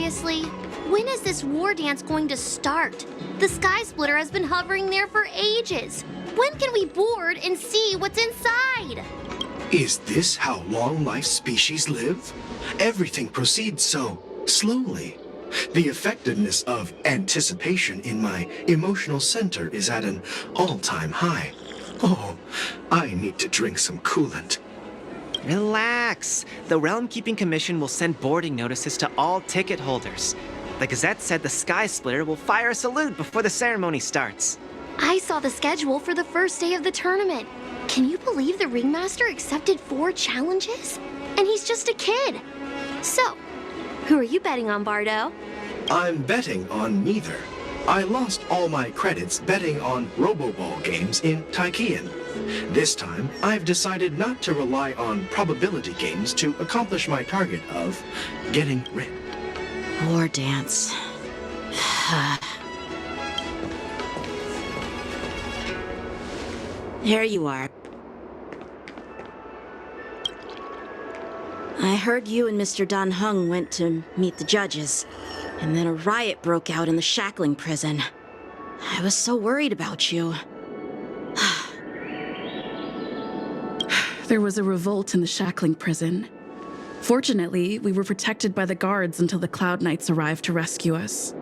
Seriously, when is this war dance going to start? The Sky Splitter has been hovering there for ages. When can we board and see what's inside? Is this how long-life species live? Everything proceeds so slowly. The effectiveness of anticipation in my emotional center is at an all-time high. Oh, I need to drink some coolant. Relax. The Realm Keeping Commission will send boarding notices to all ticket holders. The Gazette said the Sky Splitter will fire a salute before the ceremony starts. I saw the schedule for the first day of the tournament. Can you believe the Ringmaster accepted 4 challenges? And he's just a kid. So, who are you betting on, Bardo? I'm betting on neither. I lost all my credits betting on Roboball games in Taikian. This time, I've decided not to rely on probability games to accomplish my target of getting rich. War dance. There you are. I heard you and Mr. Dan Heng went to meet the judges, and then a riot broke out in the shackling prison. I was so worried about you. There was a revolt in the shackling prison. Fortunately, we were protected by the guards until the Cloud Knights arrived to rescue us.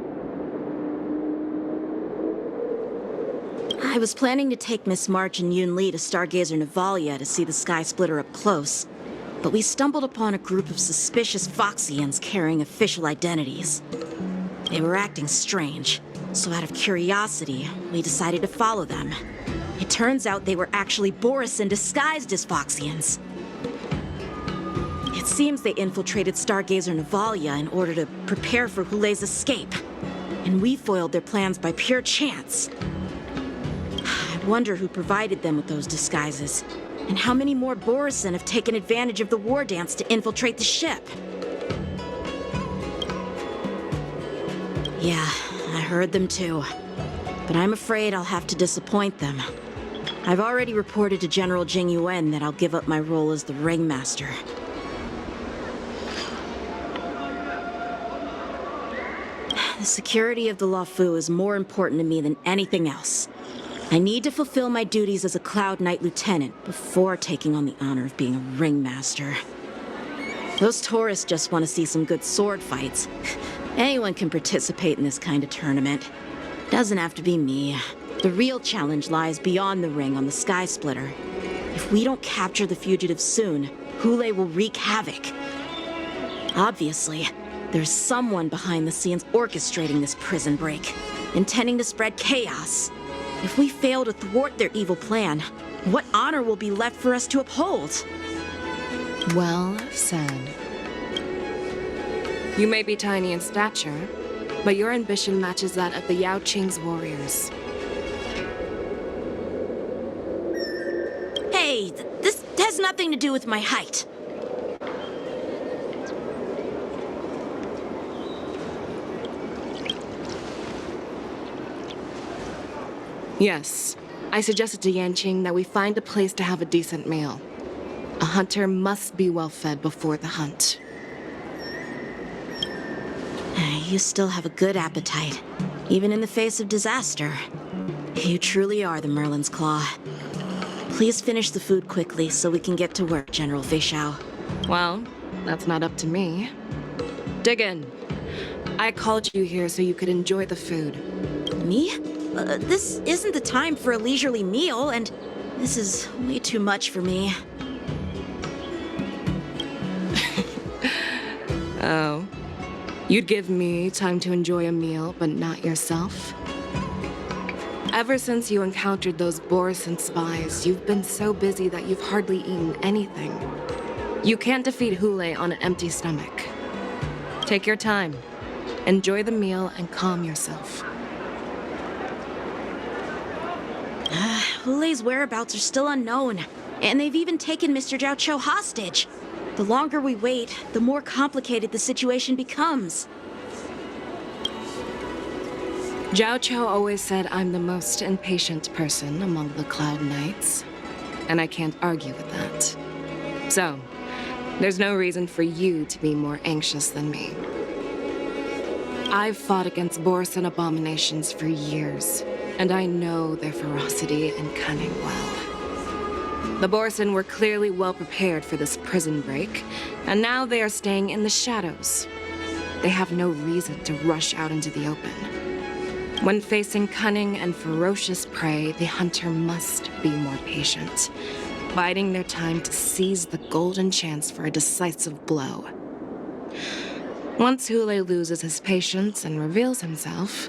I was planning to take Miss March and Yun Li to Stargazer Navalia to see the Sky Splitter up close, but we stumbled upon a group of suspicious Foxians carrying official identities. They were acting strange, so out of curiosity, we decided to follow them. It turns out they were actually Borisin disguised as Foxians. It seems they infiltrated Stargazer Navalia in order to prepare for Hulei's escape, and we foiled their plans by pure chance. I wonder who provided them with those disguises, and how many more Borisin have taken advantage of the war dance to infiltrate the ship. Yeah, I heard them too, but I'm afraid I'll have to disappoint them. I've already reported to General Jing Yuan that I'll give up my role as the Ringmaster. The security of the Luofu is more important to me than anything else. I need to fulfill my duties as a Cloud Knight Lieutenant before taking on the honor of being a Ringmaster. Those tourists just want to see some good sword fights. Anyone can participate in this kind of tournament. Doesn't have to be me. The real challenge lies beyond the ring on the Sky Splitter. If we don't capture the fugitives soon, Hulei will wreak havoc. Obviously, there's someone behind the scenes orchestrating this prison break, intending to spread chaos. If we fail to thwart their evil plan, what honor will be left for us to uphold? Well said. You may be tiny in stature, but your ambition matches that of the Yao Qing's warriors. Hey, this has nothing to do with my height. Yes, I suggested to Yanqing that we find a place to have a decent meal. A hunter must be well fed before the hunt. You still have a good appetite, even in the face of disaster. You truly are the Merlin's Claw. Please finish the food quickly so we can get to work, General Feixiao. Well, that's not up to me. Dig in. I called you here so you could enjoy the food. Me? This isn't the time for a leisurely meal, and this is way too much for me. Oh. You'd give me time to enjoy a meal, but not yourself? Ever since you encountered those Borisin spies, you've been so busy that you've hardly eaten anything. You can't defeat Hulei on an empty stomach. Take your time. Enjoy the meal and calm yourself. Hulei's whereabouts are still unknown, and they've even taken Mr. Zhao Cho hostage. The longer we wait, the more complicated the situation becomes. Zhao Cho always said I'm the most impatient person among the Cloud Knights, and I can't argue with that. So, there's no reason for you to be more anxious than me. I've fought against Borisin abominations for years, and I know their ferocity and cunning well. The Borisin were clearly well prepared for this prison break, and now they are staying in the shadows. They have no reason to rush out into the open. When facing cunning and ferocious prey, the hunter must be more patient, biding their time to seize the golden chance for a decisive blow. Once Hule loses his patience and reveals himself,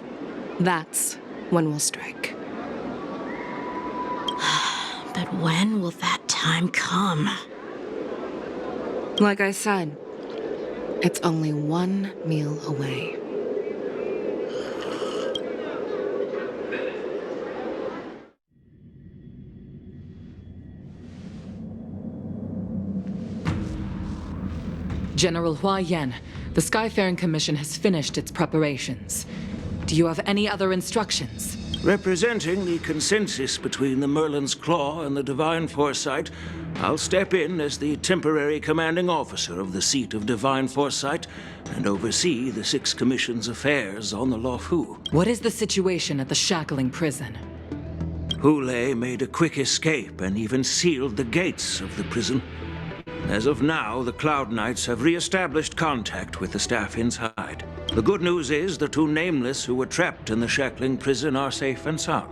that's when we'll strike. But when will that time come? Like I said, it's only one meal away. General Hua Yan, the Skyfaring Commission has finished its preparations. Do you have any other instructions? Representing the consensus between the Merlin's Claw and the Divine Foresight, I'll step in as the temporary commanding officer of the seat of Divine Foresight and oversee the Six Commission's affairs on the Luofu. What is the situation at the shackling prison? Hule made a quick escape and even sealed the gates of the prison. As of now, the Cloud Knights have re-established contact with the staff inside. The good news is the two Nameless who were trapped in the shackling prison are safe and sound.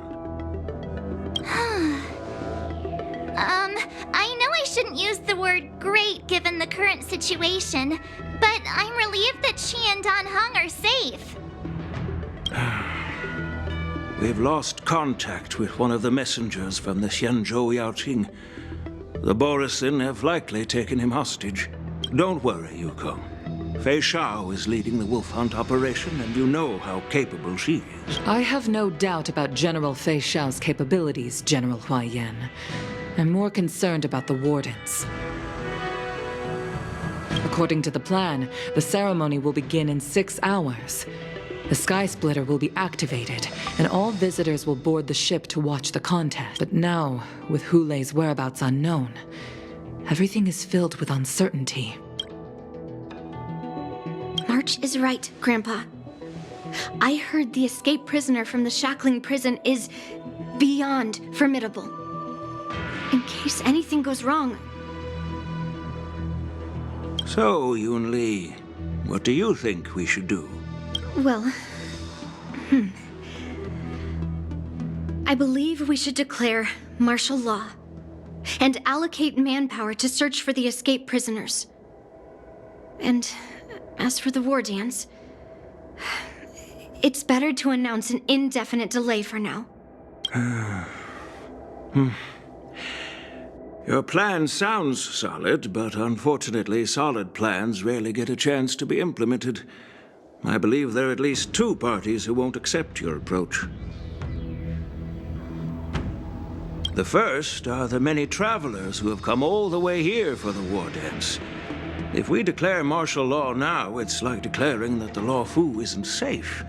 I know I shouldn't use the word great given the current situation, but I'm relieved that she and Don Hung are safe. We've lost contact with one of the messengers from the Xianzhou Yaoqing. The Borisin have likely taken him hostage. Don't worry, Yukong. Fei Shao is leading the wolf hunt operation, and you know how capable she is. I have no doubt about General Fei Shao's capabilities, General Hua Yan. I'm more concerned about the wardens. According to the plan, the ceremony will begin in 6 hours. The Sky Splitter will be activated, and all visitors will board the ship to watch the contest. But now, with Hule's whereabouts unknown, everything is filled with uncertainty. March is right, Grandpa. I heard the escaped prisoner from the shackling prison is beyond formidable. In case anything goes wrong. So, Yun Li, what do you think we should do? Well, I believe we should declare martial law and allocate manpower to search for the escaped prisoners. And as for the war dance, it's better to announce an indefinite delay for now. Your plan sounds solid, but unfortunately, solid plans rarely get a chance to be implemented. I believe there are at least 2 parties who won't accept your approach. The first are the many travelers who have come all the way here for the war dance. If we declare martial law now, it's like declaring that the Luofu isn't safe.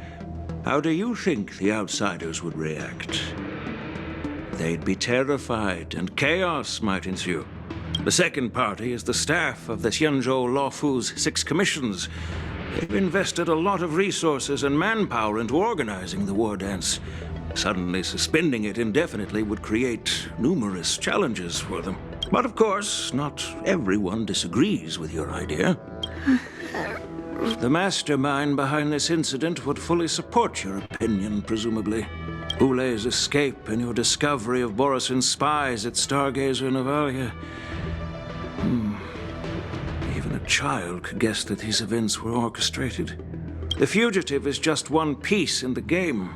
How do you think the outsiders would react? They'd be terrified, and chaos might ensue. The second party is the staff of the Xianzhou Luofu's 6 commissions. They've invested a lot of resources and manpower into organizing the war dance. Suddenly suspending it indefinitely would create numerous challenges for them. But of course, not everyone disagrees with your idea. The mastermind behind this incident would fully support your opinion, presumably. Hule's escape and your discovery of Borisin's spies at Stargazer Navalia. Even a child could guess that these events were orchestrated. The fugitive is just one piece in the game.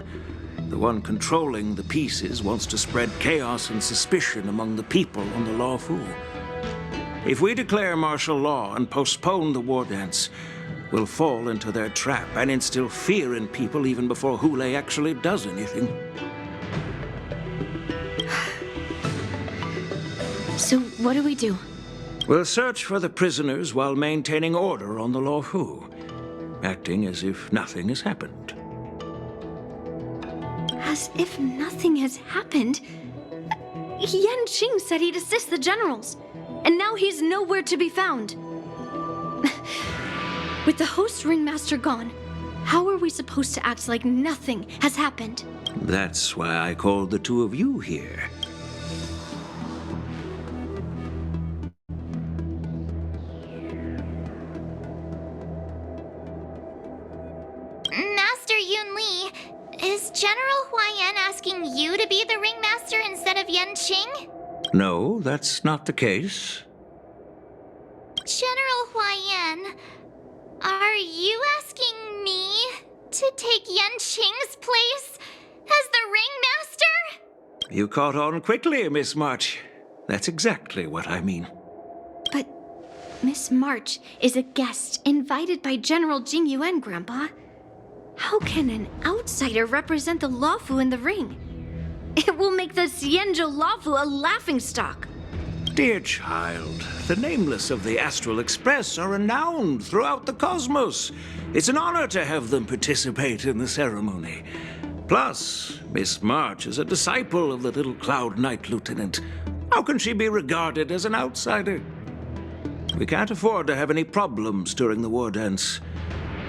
The one controlling the pieces wants to spread chaos and suspicion among the people on the Luofu. If we declare martial law and postpone the war dance, we'll fall into their trap and instill fear in people even before Hule actually does anything. So what do we do? We'll search for the prisoners while maintaining order on the Luofu, acting as if nothing has happened. As if nothing has happened? Yan Qing said he'd assist the generals, and now he's nowhere to be found. With the host ringmaster gone, How are we supposed to act like nothing has happened? That's why I called the two of you here. Master Yun Li, is General Huayan asking you to be the ringmaster instead of Yan Qing? No, that's not the case. General Huayan, are you asking me to take Yan Qing's place as the ringmaster? You caught on quickly, Miss March. That's exactly what I mean. But Miss March is a guest invited by General Jing Yuan, Grandpa. How can an outsider represent the Lawfu in the ring? It will make the Xianzhou Lawfu a laughingstock. Dear child, the nameless of the Astral Express are renowned throughout the cosmos. It's an honor to have them participate in the ceremony. Plus, Miss March is a disciple of the little Cloud Knight Lieutenant. How can she be regarded as an outsider? We can't afford to have any problems during the war dance.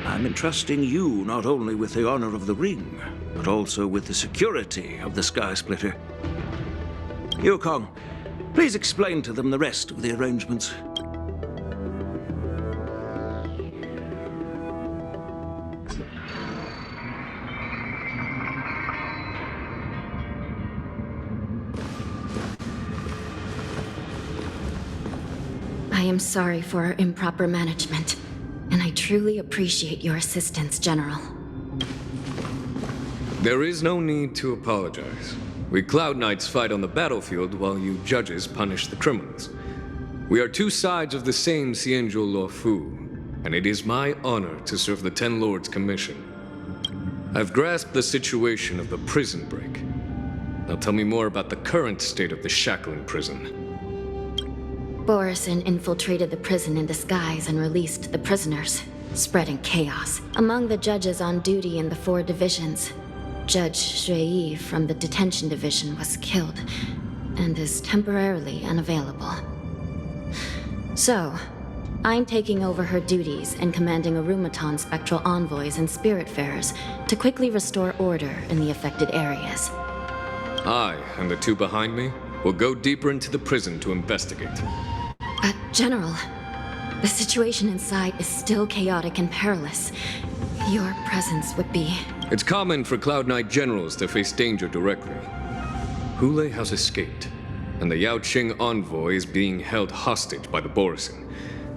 I'm entrusting you not only with the honor of the ring, but also with the security of the Sky Splitter. Yukong, please explain to them the rest of the arrangements. I am sorry for our improper management, and I truly appreciate your assistance, General. There is no need to apologize. We Cloud Knights fight on the battlefield while you judges punish the criminals. We are two sides of the same Xianzhou Luofu, and it is my honor to serve the Ten Lords' commission. I've grasped the situation of the prison break. Now tell me more about the current state of the shackling prison. Borison infiltrated the prison in disguise and released the prisoners, spreading chaos. Among the judges on duty in the 4 divisions, Judge Shui from the detention division was killed and is temporarily unavailable. So, I'm taking over her duties and commanding Arumaton spectral envoys and spiritfarers to quickly restore order in the affected areas. I and the two behind me will go deeper into the prison to investigate. General, the situation inside is still chaotic and perilous. Your presence would be... It's common for Cloud Knight generals to face danger directly. Hule has escaped, and the Yao Qing envoy is being held hostage by the Borison.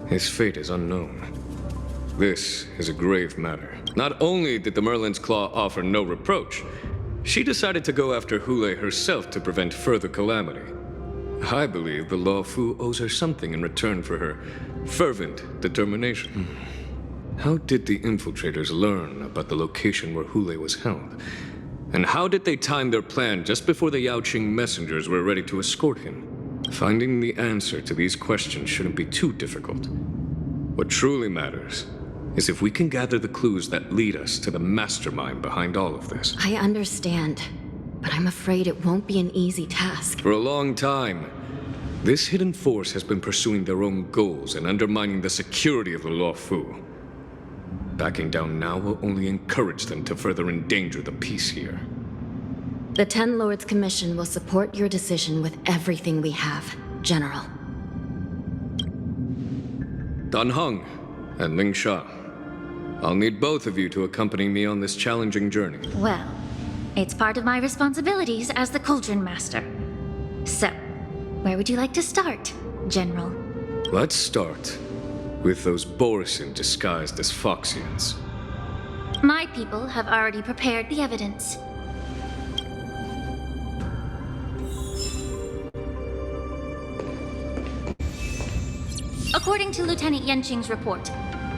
His fate is unknown. This is a grave matter. Not only did the Merlin's Claw offer no reproach, she decided to go after Hule herself to prevent further calamity. I believe the Luofu owes her something in return for her fervent determination. How did the infiltrators learn about the location where Hule was held? And how did they time their plan just before the Yao Qing messengers were ready to escort him? Finding the answer to these questions shouldn't be too difficult. What truly matters is if we can gather the clues that lead us to the mastermind behind all of this. I understand, but I'm afraid it won't be an easy task. For a long time, this hidden force has been pursuing their own goals and undermining the security of the Luofu. Backing down now will only encourage them to further endanger the peace here. The Ten Lords Commission will support your decision with everything we have, General. Dan Heng and Ling Sha, I'll need both of you to accompany me on this challenging journey. Well, it's part of my responsibilities as the Cauldron Master. So, where would you like to start, General? Let's start with those Borison disguised as Foxians. My people have already prepared the evidence. According to Lieutenant Yenqing's report,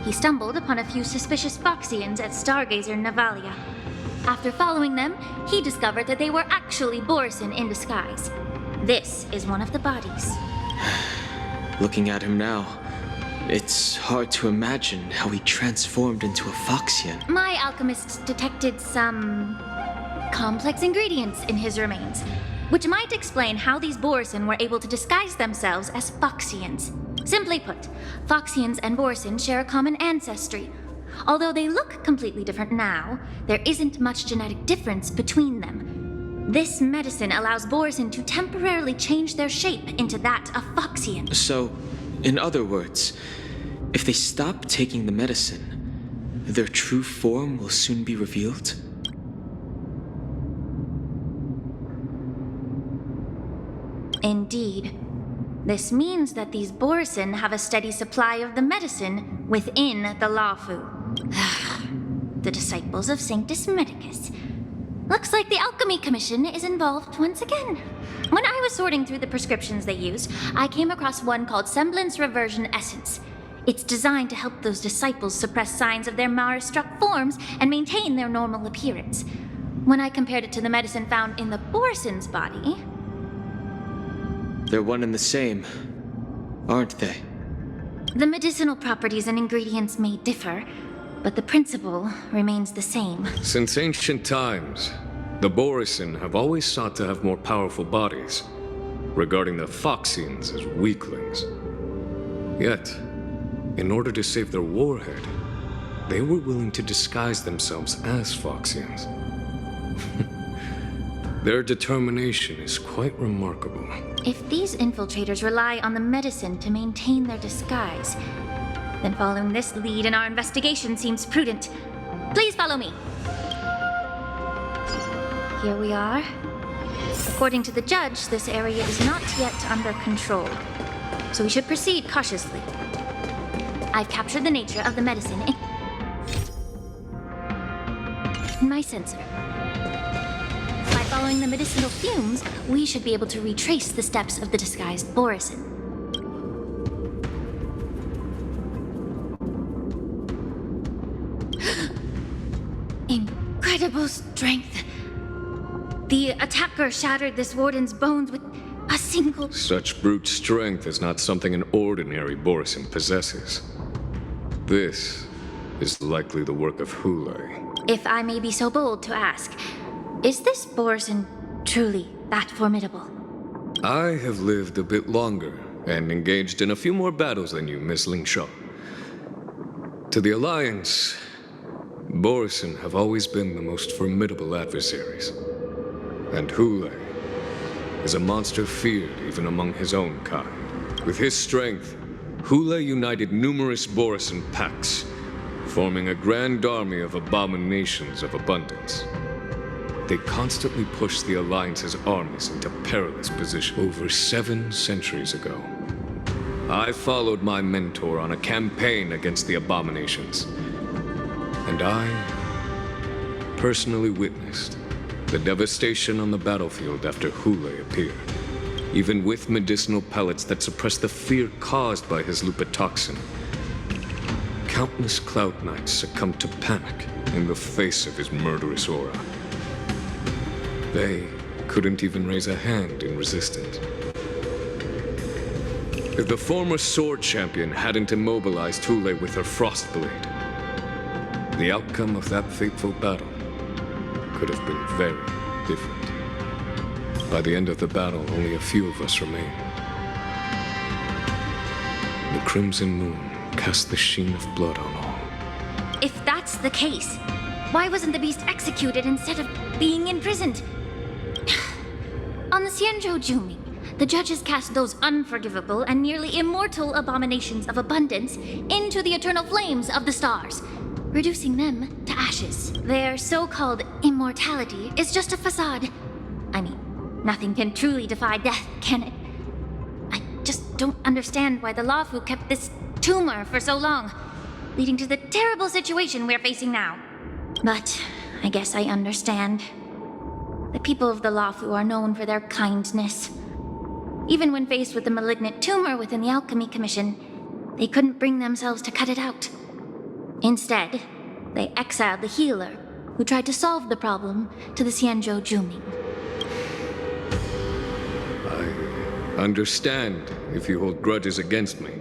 he stumbled upon a few suspicious Foxians at Stargazer Navalia. After following them, he discovered that they were actually Borison in disguise. This is one of the bodies. Looking at him now, it's hard to imagine how he transformed into a Foxian. My alchemists detected some complex ingredients in his remains, which might explain how these Borison were able to disguise themselves as Foxians. Simply put, Foxians and Borison share a common ancestry. Although they look completely different now, there isn't much genetic difference between them. This medicine allows Borson to temporarily change their shape into that of Foxian. So, in other words, if they stop taking the medicine, their true form will soon be revealed? Indeed. This means that these Borson have a steady supply of the medicine within the Lafu. The disciples of Sanctus Medicus. Looks like the Alchemy Commission is involved once again. When I was sorting through the prescriptions they use, I came across one called Semblance Reversion Essence. It's designed to help those disciples suppress signs of their Mara-struck forms and maintain their normal appearance. When I compared it to the medicine found in the Borson's body... They're one and the same, aren't they? The medicinal properties and ingredients may differ, but the principle remains the same. Since ancient times, the Borison have always sought to have more powerful bodies, regarding the Foxians as weaklings. Yet, in order to save their warhead, they were willing to disguise themselves as Foxians. Their determination is quite remarkable. If these infiltrators rely on the medicine to maintain their disguise, then following this lead in our investigation seems prudent. Please follow me. Here we are. According to the judge, this area is not yet under control, so we should proceed cautiously. I've captured the nature of the medicine in my sensor. By following the medicinal fumes, we should be able to retrace the steps of the disguised Borison. Incredible strength. The attacker shattered this warden's bones with a single... Such brute strength is not something an ordinary Borison possesses. This is likely the work of Hule. If I may be so bold to ask, is this Borison truly that formidable? I have lived a bit longer and engaged in a few more battles than you, Miss Lingshaw. To the Alliance, Borison have always been the most formidable adversaries. And Hule is a monster feared even among his own kind. With his strength, Hule united numerous Borison packs, forming a grand army of abominations of abundance. They constantly pushed the Alliance's armies into perilous positions. Over 7 centuries ago, I followed my mentor on a campaign against the abominations. And I personally witnessed the devastation on the battlefield after Hule appeared. Even with medicinal pellets that suppressed the fear caused by his lupitoxin, countless Cloud Knights succumbed to panic in the face of his murderous aura. They couldn't even raise a hand in resistance. If the former sword champion hadn't immobilized Hule with her frost blade, the outcome of that fateful battle could have been very different. By the end of the battle, only a few of us remained. The crimson moon cast the sheen of blood on all. If that's the case, why wasn't the beast executed instead of being imprisoned? On the Xianzhou Juming, the judges cast those unforgivable and nearly immortal abominations of abundance into the eternal flames of the stars, reducing them to ashes. Their so-called immortality is just a facade. I mean, nothing can truly defy death, can it? I just don't understand why the Lafu kept this tumor for so long, leading to the terrible situation we're facing now. But I guess I understand. The people of the Lafu are known for their kindness. Even when faced with the malignant tumor within the Alchemy Commission, they couldn't bring themselves to cut it out. Instead, they exiled the healer, who tried to solve the problem, to the Xianzhou Juming. I understand if you hold grudges against me,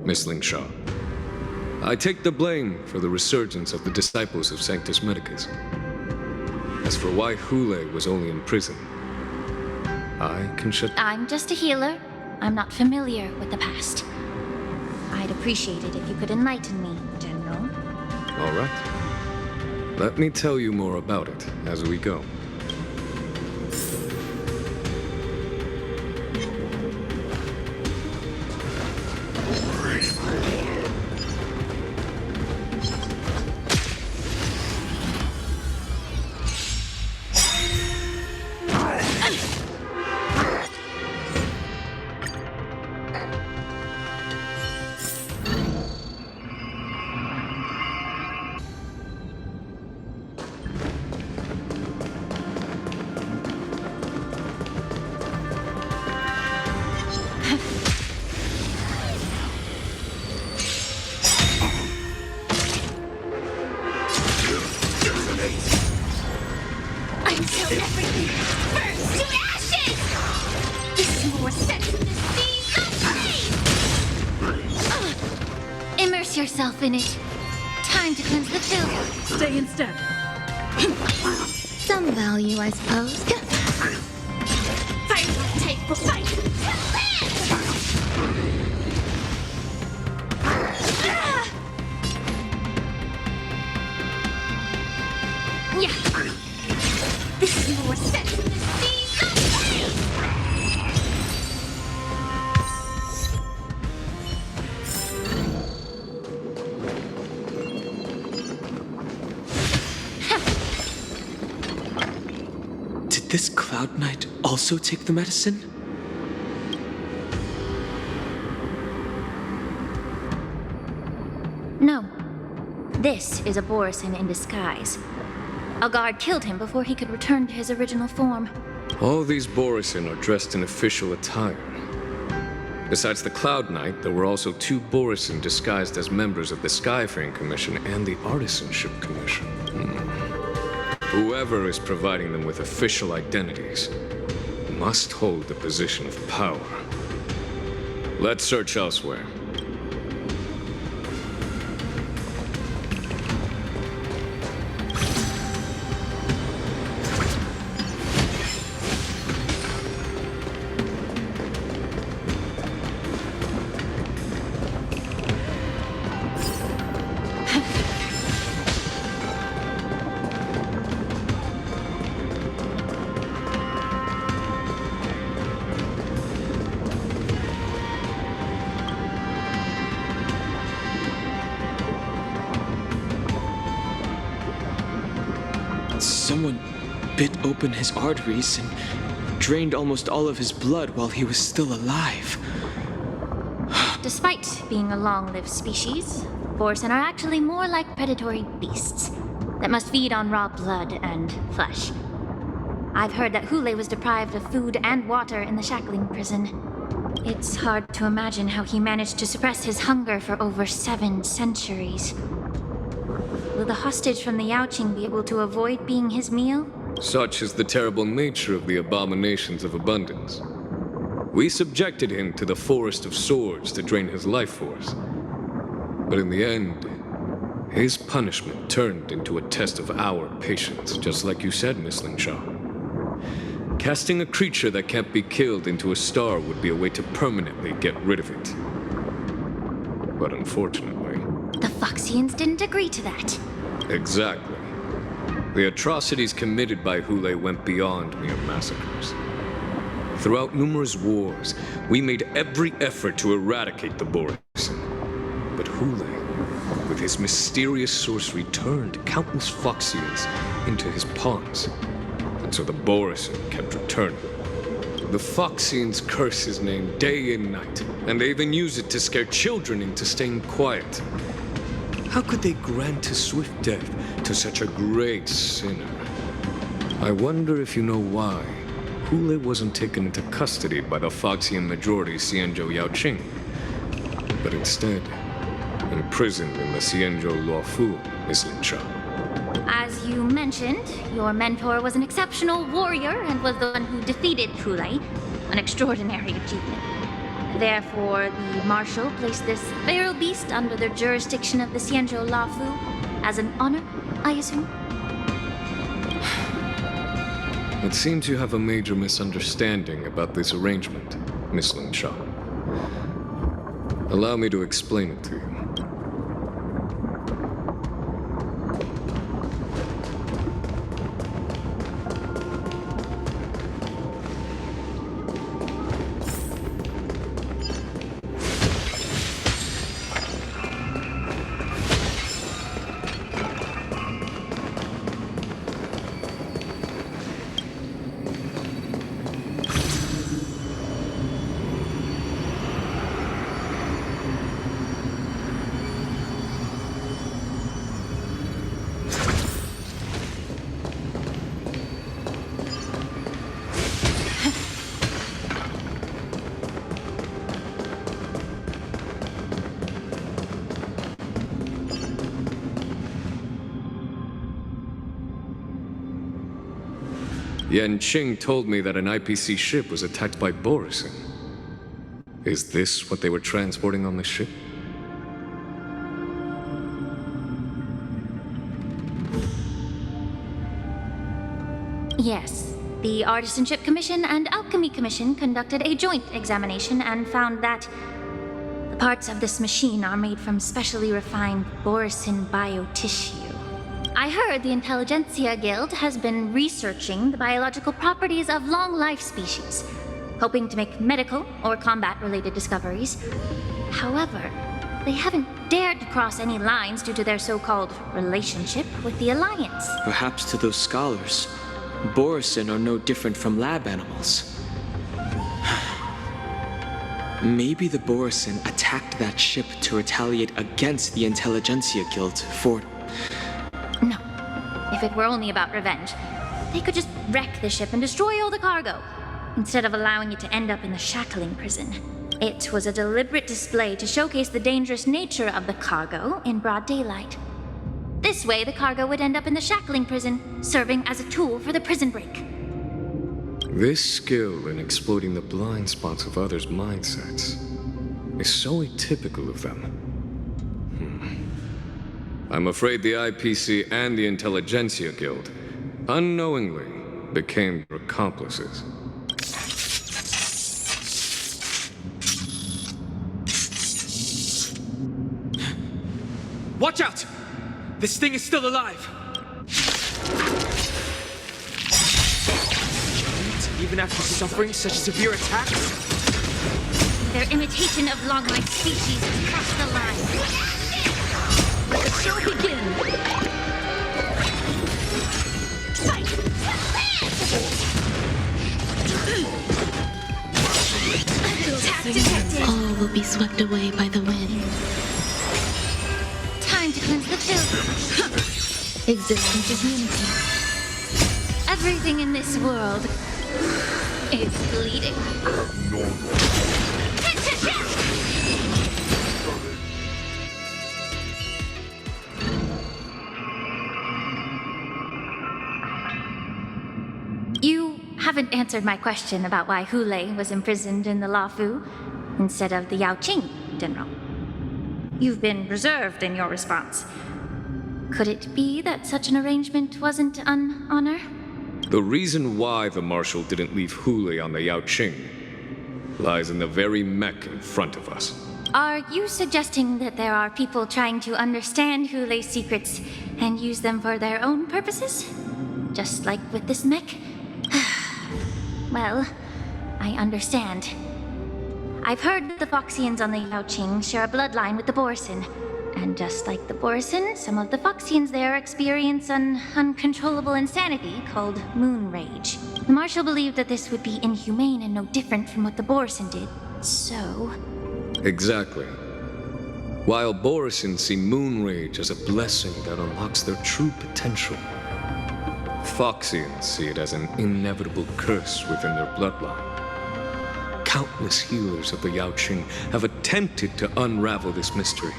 Miss Lingshaw. I take the blame for the resurgence of the disciples of Sanctus Medicus. As for why Hule was only in prison, I can shut... I'm just a healer. I'm not familiar with the past. I'd appreciate it if you could enlighten me, General. All right. Let me tell you more about it as we go. Until everything burns to ashes! This is more sense of the seas of flame! Immerse yourself in it. Time to cleanse the filth. Stay instead. Some value, I suppose. Fight will take for fight. Yeah. This is more sense of the seas of flame! Did this Cloud Knight also take the medicine? No. This is a Borisin in disguise. A guard killed him before he could return to his original form. All these Borisin are dressed in official attire. Besides the Cloud Knight, there were also 2 Borisin disguised as members of the Skyfaring Commission and the Artisanship Commission. Whoever is providing them with official identities must hold the position of power. Let's search elsewhere. Someone bit open his arteries and drained almost all of his blood while he was still alive. Despite being a long-lived species, Borisin are actually more like predatory beasts that must feed on raw blood and flesh. I've heard that Hule was deprived of food and water in the shackling prison. It's hard to imagine how he managed to suppress his hunger for over 7 centuries. Will the hostage from the Yaoqing be able to avoid being his meal? Such is the terrible nature of the abominations of abundance. We subjected him to the Forest of Swords to drain his life force. But in the end, his punishment turned into a test of our patience, just like you said, Miss Linshaw. Casting a creature that can't be killed into a star would be a way to permanently get rid of it. But unfortunately... The Foxians didn't agree to that. Exactly. The atrocities committed by Hule went beyond mere massacres. Throughout numerous wars, we made every effort to eradicate the Borisin. But Hule, with his mysterious sorcery, turned countless Foxians into his pawns. And so the Borisin kept returning. The Foxians curse his name day and night, and they even use it to scare children into staying quiet. How could they grant a swift death to such a great sinner? I wonder if you know why Hule wasn't taken into custody by the Foxian majority Xianzhou Yaoqing, but instead imprisoned in the Xianzhou Luofu, Miss Linshaw. As you mentioned, your mentor was an exceptional warrior and was the one who defeated Hule, an extraordinary achievement. Therefore, the Marshal placed this feral beast under the jurisdiction of the Xianzhou Luofu as an honor, I assume? It seems you have a major misunderstanding about this arrangement, Miss Linshaw. Allow me to explain it to you. Yanqing told me that an IPC ship was attacked by Borison. Is this what they were transporting on the ship? Yes. The Artisanship Commission and Alchemy Commission conducted a joint examination and found that the parts of this machine are made from specially refined Borison biotissue. I heard the Intelligentsia Guild has been researching the biological properties of long-life species, hoping to make medical or combat-related discoveries. However, they haven't dared to cross any lines due to their so-called relationship with the Alliance. Perhaps to those scholars, Borison are no different from lab animals. Maybe the Borison attacked that ship to retaliate against the Intelligentsia Guild for... No. If it were only about revenge, they could just wreck the ship and destroy all the cargo, instead of allowing it to end up in the shackling prison. It was a deliberate display to showcase the dangerous nature of the cargo in broad daylight. This way, the cargo would end up in the shackling prison, serving as a tool for the prison break. This skill in exploiting the blind spots of others' mindsets is so atypical of them. I'm afraid the IPC and the Intelligentsia Guild unknowingly became their accomplices. Watch out! This thing is still alive! Even after suffering such severe attacks? Their imitation of long-life species has crossed the line. Let the show begin! All will be swept away by the wind. Time to cleanse the filth. Existence is unity. Everything in this world is bleeding. You haven't answered my question about why Hule was imprisoned in the Luofu instead of the Yaoqing, General. You've been reserved in your response. Could it be that such an arrangement wasn't an honor? The reason why the Marshal didn't leave Hule on the Yaoqing lies in the very mech in front of us. Are you suggesting that there are people trying to understand Hule's secrets and use them for their own purposes? Just like with this mech? Well, I understand. I've heard that the Foxians on the Yaoqing share a bloodline with the Borison. And just like the Borison, some of the Foxians there experience an uncontrollable insanity called moon rage. The Marshal believed that this would be inhumane and no different from what the Borison did. So... Exactly. While Borison see moon rage as a blessing that unlocks their true potential, Foxians see it as an inevitable curse within their bloodline. Countless healers of the Yaoqing have attempted to unravel this mystery.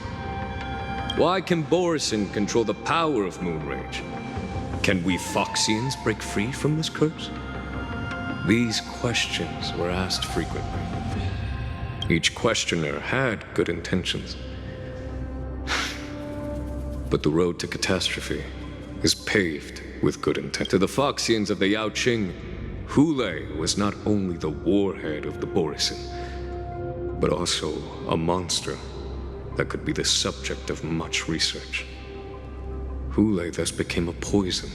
Why can Borison control the power of moon rage? Can we Foxians break free from this curse? These questions were asked frequently. Each questioner had good intentions. But the road to catastrophe is paved with good intent. To the Foxians of the Yaoqing, Hule was not only the warhead of the Borison, but also a monster that could be the subject of much research. Hule thus became a poison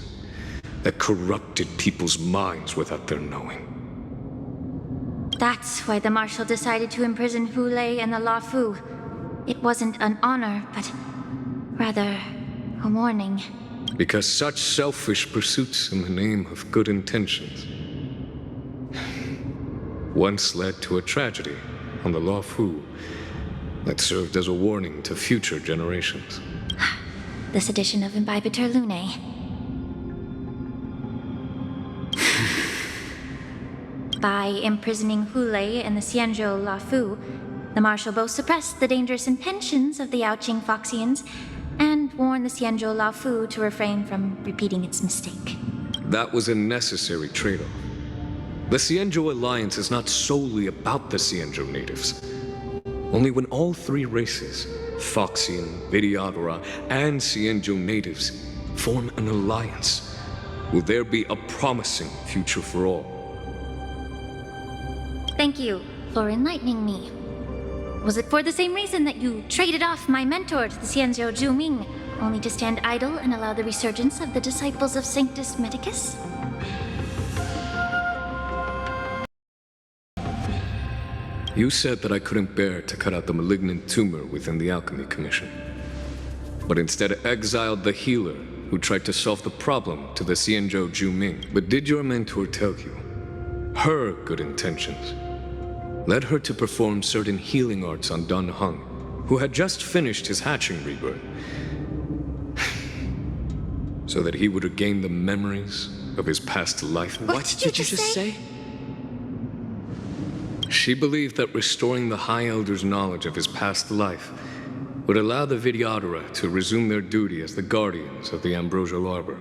that corrupted people's minds without their knowing. that's why the Marshal decided to imprison Hule and the Luofu. It wasn't an honor, but rather a warning. Because such selfish pursuits in the name of good intentions once led to a tragedy on the Luofu that served as a warning to future generations. This edition of Imbibitor Lunae. By imprisoning Hule and the Xianzhou Luofu, the Marshal both suppressed the dangerous intentions of the Yaoqing Foxians and warned the Xianzhou Luofu to refrain from repeating its mistake. that was a necessary trade-off. The Cienjo Alliance is not solely about the Cienjo natives. Only when all three races, Foxian, Videodora, and Cienjo natives, form an alliance, will there be a promising future for all. Thank you for enlightening me. Was it for the same reason that you traded off my mentor to the Cienjo Zhuming, only to stand idle and allow the resurgence of the disciples of Sanctus Medicus? You said that I couldn't bear to cut out the malignant tumor within the Alchemy Commission, but instead exiled the healer who tried to solve the problem to the Cienjo Zhuming. But did your mentor tell you her good intentions led her to perform certain healing arts on Dun Hung, who had just finished his hatching rebirth, so that he would regain the memories of his past life? What did you just say? She believed that restoring the High Elder's knowledge of his past life would allow the Videodora to resume their duty as the guardians of the Ambrosial Arbor,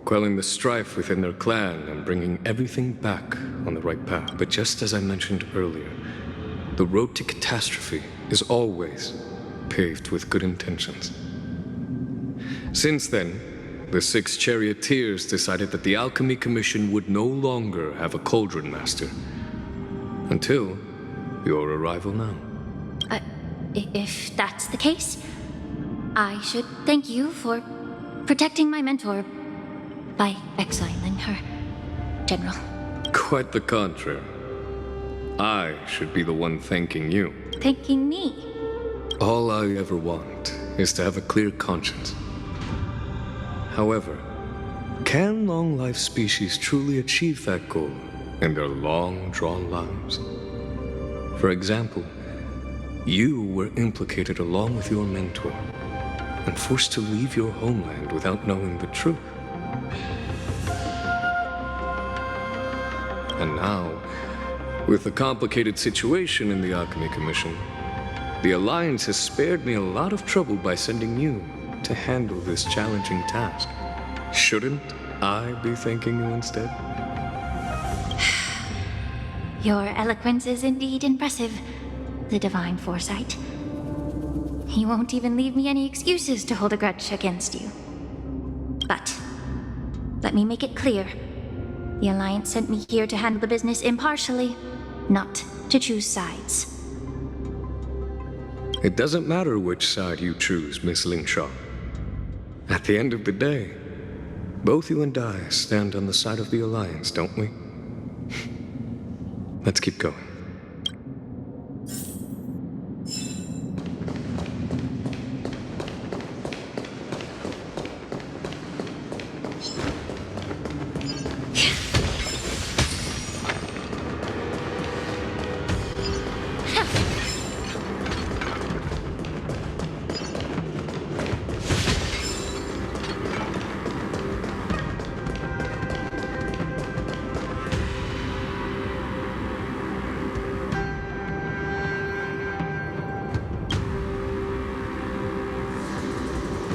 quelling the strife within their clan and bringing everything back on the right path. But just as I mentioned earlier, the road to catastrophe is always paved with good intentions. Since then, the 6 charioteers decided that the Alchemy Commission would no longer have a cauldron master, until your arrival now. If that's the case, I should thank you for protecting my mentor by exiling her, General. Quite the contrary. I should be the one thanking you. Thanking me? All I ever want is to have a clear conscience. However, can long-life species truly achieve that goal in their long-drawn lives? For example, you were implicated along with your mentor and forced to leave your homeland without knowing the truth. And now, with the complicated situation in the Alchemy Commission, the Alliance has spared me a lot of trouble by sending you to handle this challenging task. Shouldn't I be thanking you instead? Your eloquence is indeed impressive, the divine foresight. You won't even leave me any excuses to hold a grudge against you. But let me make it clear. The Alliance sent me here to handle the business impartially, not to choose sides. It doesn't matter which side you choose, Miss Lingshaw. At the end of the day, both you and I stand on the side of the Alliance, don't we? Let's keep going.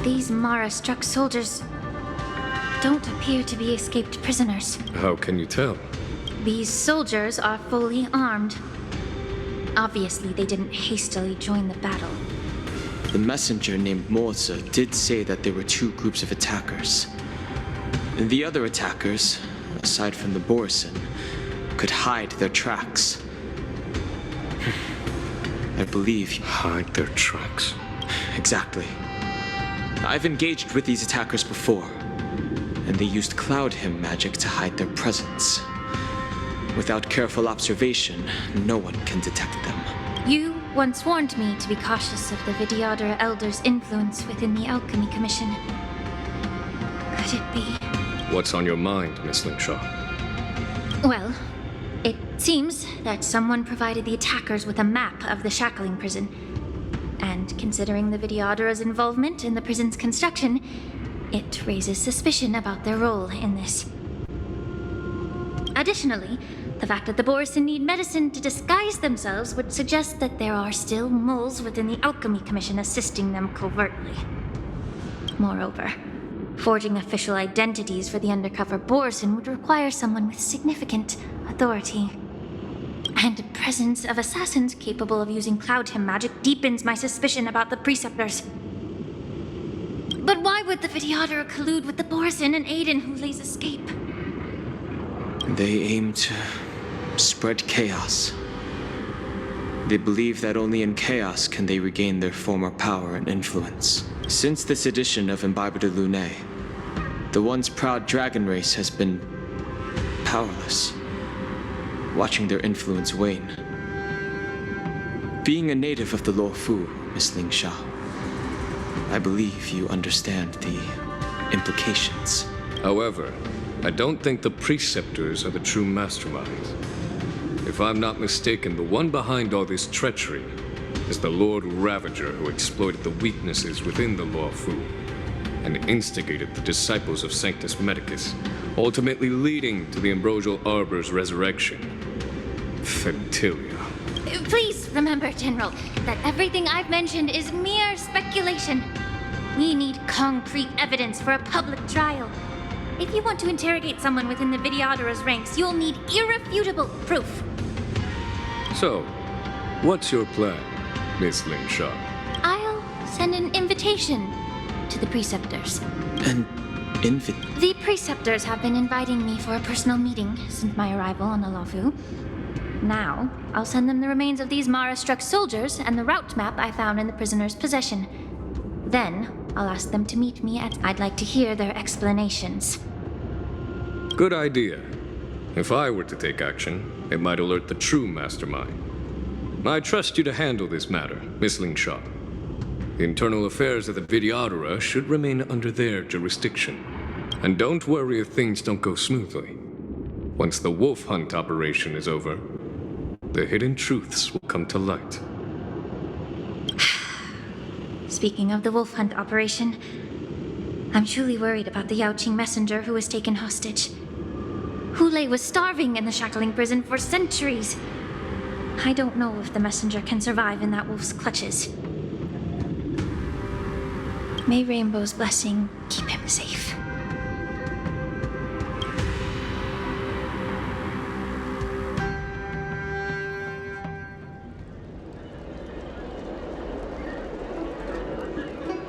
These Mara-struck soldiers don't appear to be escaped prisoners. How can you tell? These soldiers are fully armed. Obviously, they didn't hastily join the battle. The messenger named Morza did say that there were 2 groups of attackers. And the other attackers, aside from the Borison, could hide their tracks. I believe... Hide their tracks? Exactly. I've engaged with these attackers before, and they used Cloud Hymn magic to hide their presence. Without careful observation, no one can detect them. You once warned me to be cautious of the Videodora Elder's influence within the Alchemy Commission. Could it be? What's on your mind, Miss Lingshaw? Well, it seems that someone provided the attackers with a map of the shackling prison. And considering the Videodora's involvement in the prison's construction, it raises suspicion about their role in this. Additionally, the fact that the Borison need medicine to disguise themselves would suggest that there are still moles within the Alchemy Commission assisting them covertly. Moreover, Forging official identities for the undercover Borson would require someone with significant authority. And the presence of assassins capable of using Cloud Hymn magic deepens my suspicion about the Preceptors. But why would the Videodora collude with the Borson and aid in Hule's escape? They aim to spread chaos. They believe that only in chaos can they regain their former power and influence. Since this edition of Imbibe de Lune, the once proud dragon race has been powerless, watching their influence wane. Being a native of the Luofu, Miss Ling Sha, I believe you understand the implications. However, I don't think the Preceptors are the true masterminds. If I'm not mistaken, the one behind all this treachery is the Lord Ravager who exploited the weaknesses within the Luofu and instigated the disciples of Sanctus Medicus, ultimately leading to the Ambrosial Arbor's resurrection. Fentilia. Please remember, General, that everything I've mentioned is mere speculation. We need concrete evidence for a public trial. If you want to interrogate someone within the Videodora's ranks, you'll need irrefutable proof. So, what's your plan, Miss Ling Sha? I'll send an invitation to the Preceptors. The Preceptors have been inviting me for a personal meeting since my arrival on the Luofu. Now, I'll send them the remains of these Mara-struck soldiers and the route map I found in the prisoner's possession. Then, I'll ask them to meet me at... I'd like to hear their explanations. Good idea. If I were to take action, it might alert the true mastermind. I trust you to handle this matter, Miss Ling Sha. The internal affairs of the Videodora should remain under their jurisdiction. And don't worry if things don't go smoothly. Once the wolf hunt operation is over, the hidden truths will come to light. Speaking of the wolf hunt operation, I'm truly worried about the Yaoqing messenger who was taken hostage. Hule was starving in the shackling prison for centuries. I don't know if the messenger can survive in that wolf's clutches. May Rainbow's blessing keep him safe.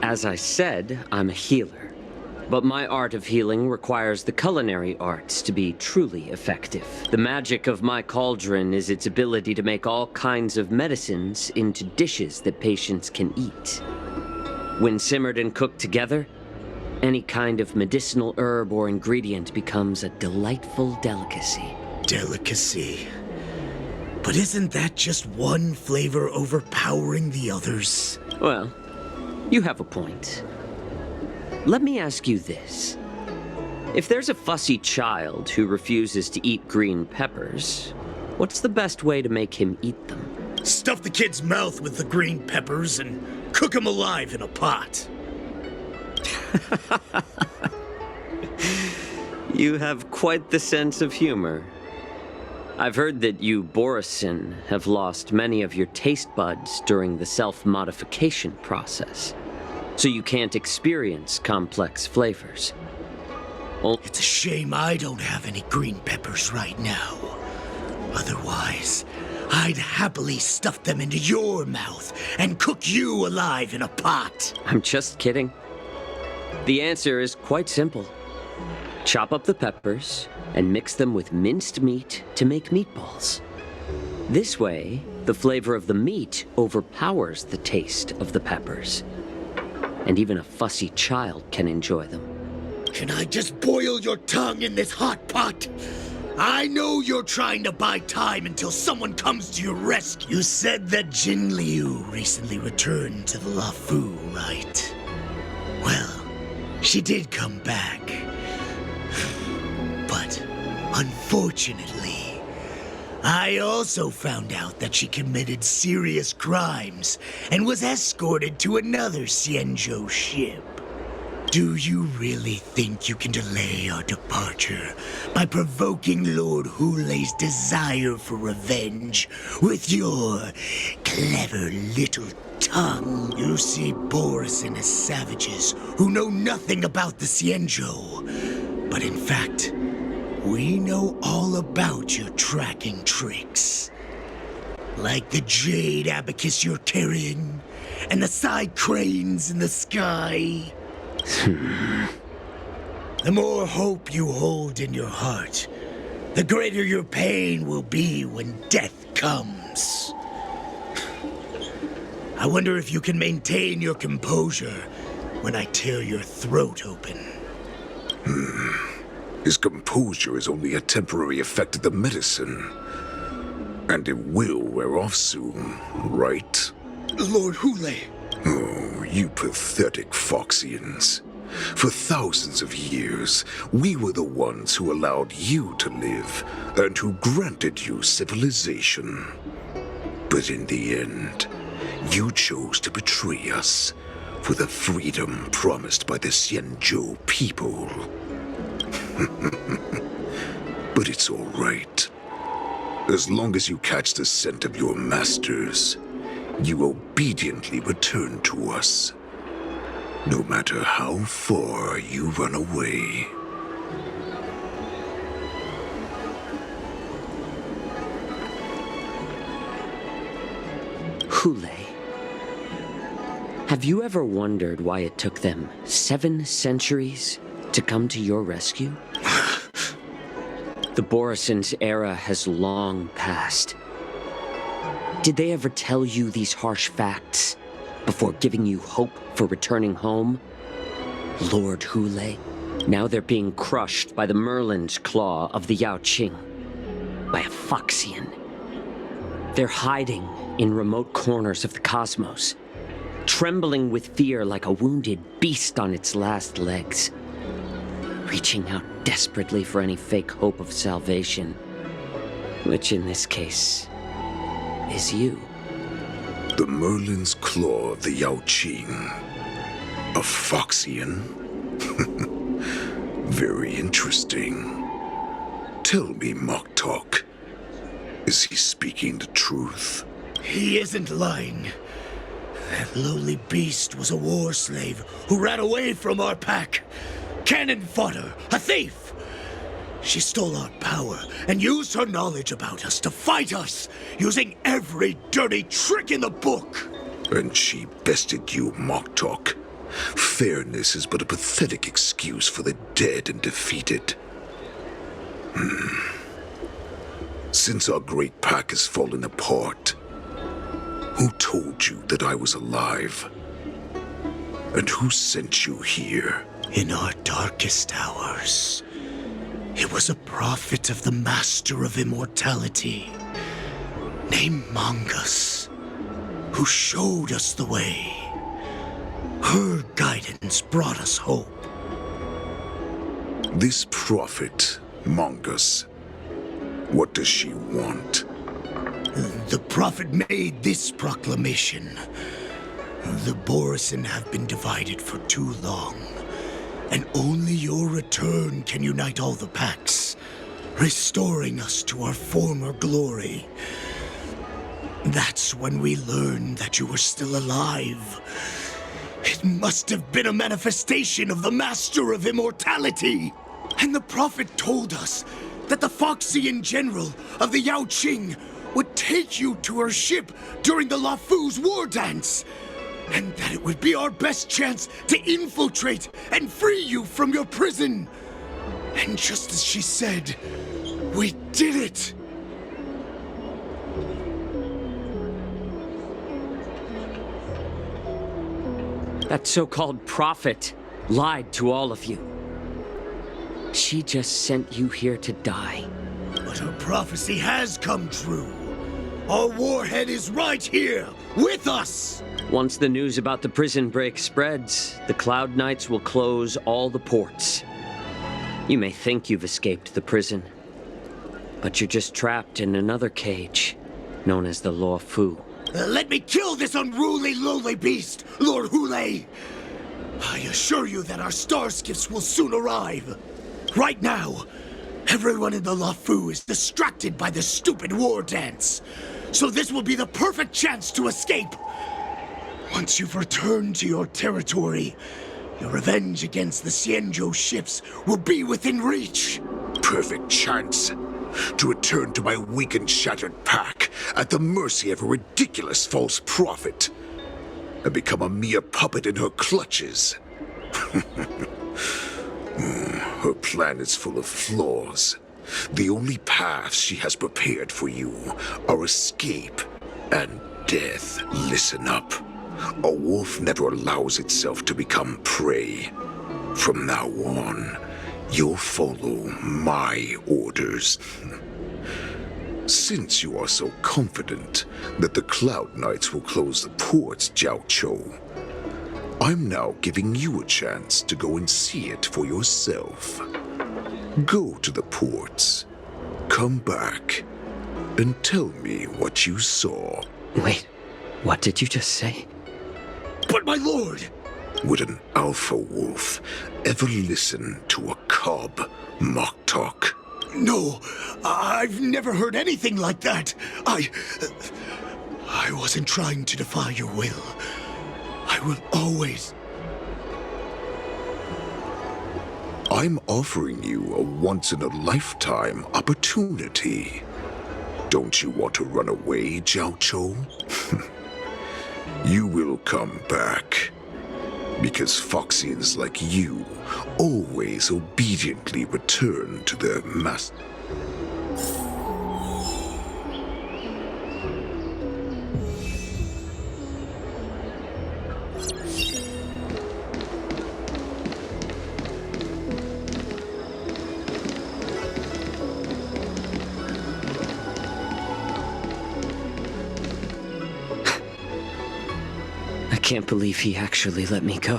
As I said, I'm a healer. But my art of healing requires the culinary arts to be truly effective. The magic of my cauldron is its ability to make all kinds of medicines into dishes that patients can eat. When simmered and cooked together, any kind of medicinal herb or ingredient becomes a delightful delicacy. Delicacy. But isn't that just one flavor overpowering the others? Well, you have a point. Let me ask you this. If there's a fussy child who refuses to eat green peppers, what's the best way to make him eat them? Stuff the kid's mouth with the green peppers and cook him alive in a pot. You have quite the sense of humor. I've heard that you, Borison, have lost many of your taste buds during the self-modification process, so you can't experience complex flavors. It's a shame I don't have any green peppers right now. Otherwise, I'd happily stuff them into your mouth and cook you alive in a pot. I'm just kidding. The answer is quite simple. Chop up the peppers and mix them with minced meat to make meatballs. This way, the flavor of the meat overpowers the taste of the peppers. And even a fussy child can enjoy them. Can I just boil your tongue in this hot pot? I know you're trying to buy time until someone comes to your rescue. You said that Jin Liu recently returned to the Luofu, right? Well, she did come back. But, unfortunately, I also found out that she committed serious crimes and was escorted to another Xianzhou ship. Do you really think you can delay our departure by provoking Lord Hule's desire for revenge with your clever little tongue. You see Boris and his savages who know nothing about the Xianzhou. But in fact, we know all about your tracking tricks. Like the jade abacus you're carrying, and the side cranes in the sky. The more hope you hold in your heart, the greater your pain will be when death comes. I wonder if you can maintain your composure when I tear your throat open. His composure is only a temporary effect of the medicine. And it will wear off soon, right? Lord Hule! Oh, you pathetic Foxians. For thousands of years, we were the ones who allowed you to live, and who granted you civilization. But in the end, you chose to betray us for the freedom promised by the Xianzhou people. But it's all right. As long as you catch the scent of your masters, you obediently return to us. No matter how far you run away. Hule, have you ever wondered why it took them 7 centuries to come to your rescue? The Borison's era has long passed. Did they ever tell you these harsh facts before giving you hope for returning home? Lord Hule, now they're being crushed by the Merlin's claw of the Yaoqing, by a Foxian. They're hiding in remote corners of the cosmos, trembling with fear like a wounded beast on its last legs, reaching out desperately for any fake hope of salvation, which in this case is you. The Merlin's claw of the Yaoqing. A Foxian? Very interesting. Tell me, Moktok, is he speaking the truth? He isn't lying. That lowly beast was a war slave who ran away from our pack. Cannon fodder, a thief! She stole our power and used her knowledge about us to fight us, using every dirty trick in the book. And she bested you, Moktok. Fairness is but a pathetic excuse for the dead and defeated. Since our great pack has fallen apart, who told you that I was alive? And who sent you here? In our darkest hours, it was a prophet of the Master of Immortality, named Mongus, who showed us the way. Her guidance brought us hope. This prophet, Mongus, what does she want? The prophet made this proclamation. The Borison have been divided for too long, and only your return can unite all the packs, restoring us to our former glory. That's when we learned that you were still alive. It must have been a manifestation of the Master of Immortality. And the prophet told us that the Foxian general of the Yaoqing would take you to her ship during the Lafu's war dance, and that it would be our best chance to infiltrate and free you from your prison. And just as she said, we did it! That so-called prophet lied to all of you. She just sent you here to die. But her prophecy has come true. Our warhead is right here, with us! Once the news about the prison break spreads, the Cloud Knights will close all the ports. You may think you've escaped the prison, but you're just trapped in another cage, known as the Law Fu. Let me kill this unruly, lowly beast, Lord Hule! I assure you that our star skiffs will soon arrive. Right now, everyone in the Lafu is distracted by this stupid war dance. So this will be the perfect chance to escape. Once you've returned to your territory, your revenge against the Xianzhou ships will be within reach. Perfect chance to return to my weak and shattered pack at the mercy of a ridiculous false prophet and become a mere puppet in her clutches. Her plan is full of flaws. The only paths she has prepared for you are escape and death. Listen up. A wolf never allows itself to become prey. From now on, you'll follow my orders. Since you are so confident that the Cloud Knights will close the ports, Jiao Chou, I'm now giving you a chance to go and see it for yourself. Go to the ports, come back, and tell me what you saw. Wait, what did you just say? But my lord! Would an alpha wolf ever listen to a cub, Moktok? No, I've never heard anything like that. I wasn't trying to defy your will. I will always... I'm offering you a once-in-a-lifetime opportunity. Don't you want to run away, Jiao Chou? You will come back. Because Foxians like you always obediently return to their master. I can't believe he actually let me go.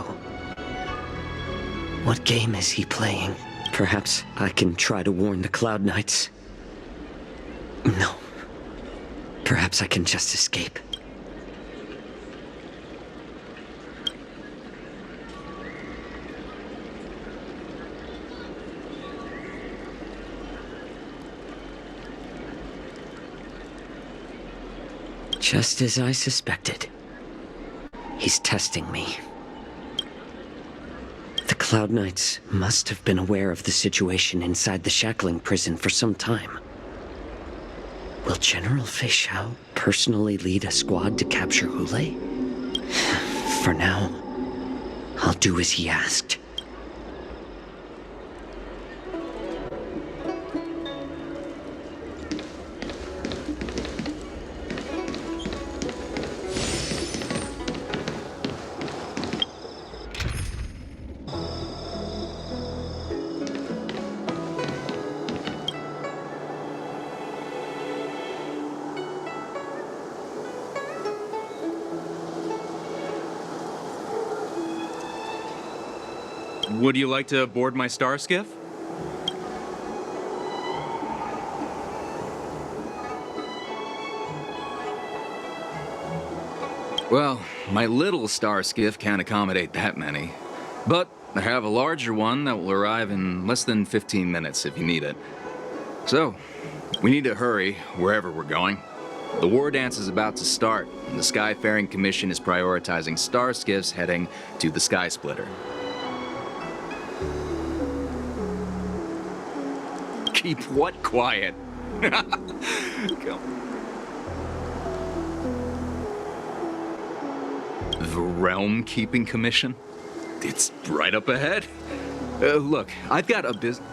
What game is he playing? Perhaps I can try to warn the Cloud Knights. No. Perhaps I can just escape. Just as I suspected. He's testing me. The Cloud Knights must have been aware of the situation inside the shackling prison for some time. Will General Fei Xiao personally lead a squad to capture Hule? For now, I'll do as he asked. Would you like to board my star skiff? Well, my little star skiff can't accommodate that many. But I have a larger one that will arrive in less than 15 minutes if you need it. So, we need to hurry wherever we're going. The war dance is about to start, and the Skyfaring Commission is prioritizing star skiffs heading to the Sky Splitter. Keep what quiet? Come. The Realm Keeping Commission? It's right up ahead. Look, I've got a business.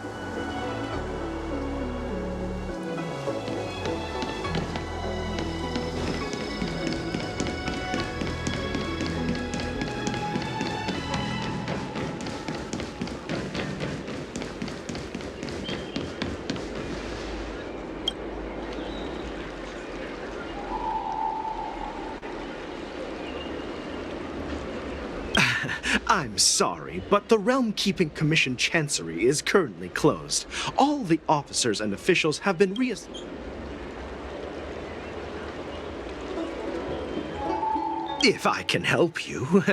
I'm sorry, but the Realm Keeping Commission Chancery is currently closed. All the officers and officials have been reassigned. If I can help you.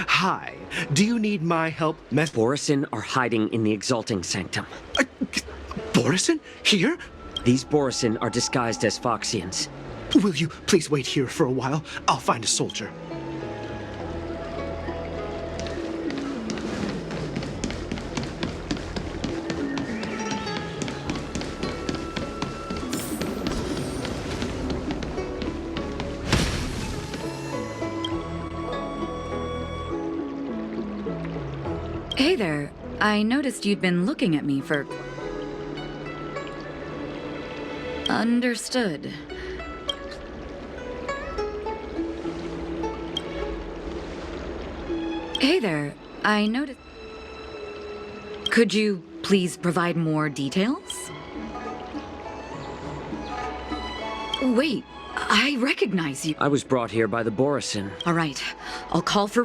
Hi, do you need my help? Borisin are hiding in the Exalting Sanctum. Borisin? Here? These Borisin are disguised as Foxians. Will you please wait here for a while? I'll find a soldier. Hey there. I noticed you'd been looking at me for... Understood. Hey there. I noticed... Could you please provide more details? Wait, I recognize you. I was brought here by the Borisin. All right, I'll call for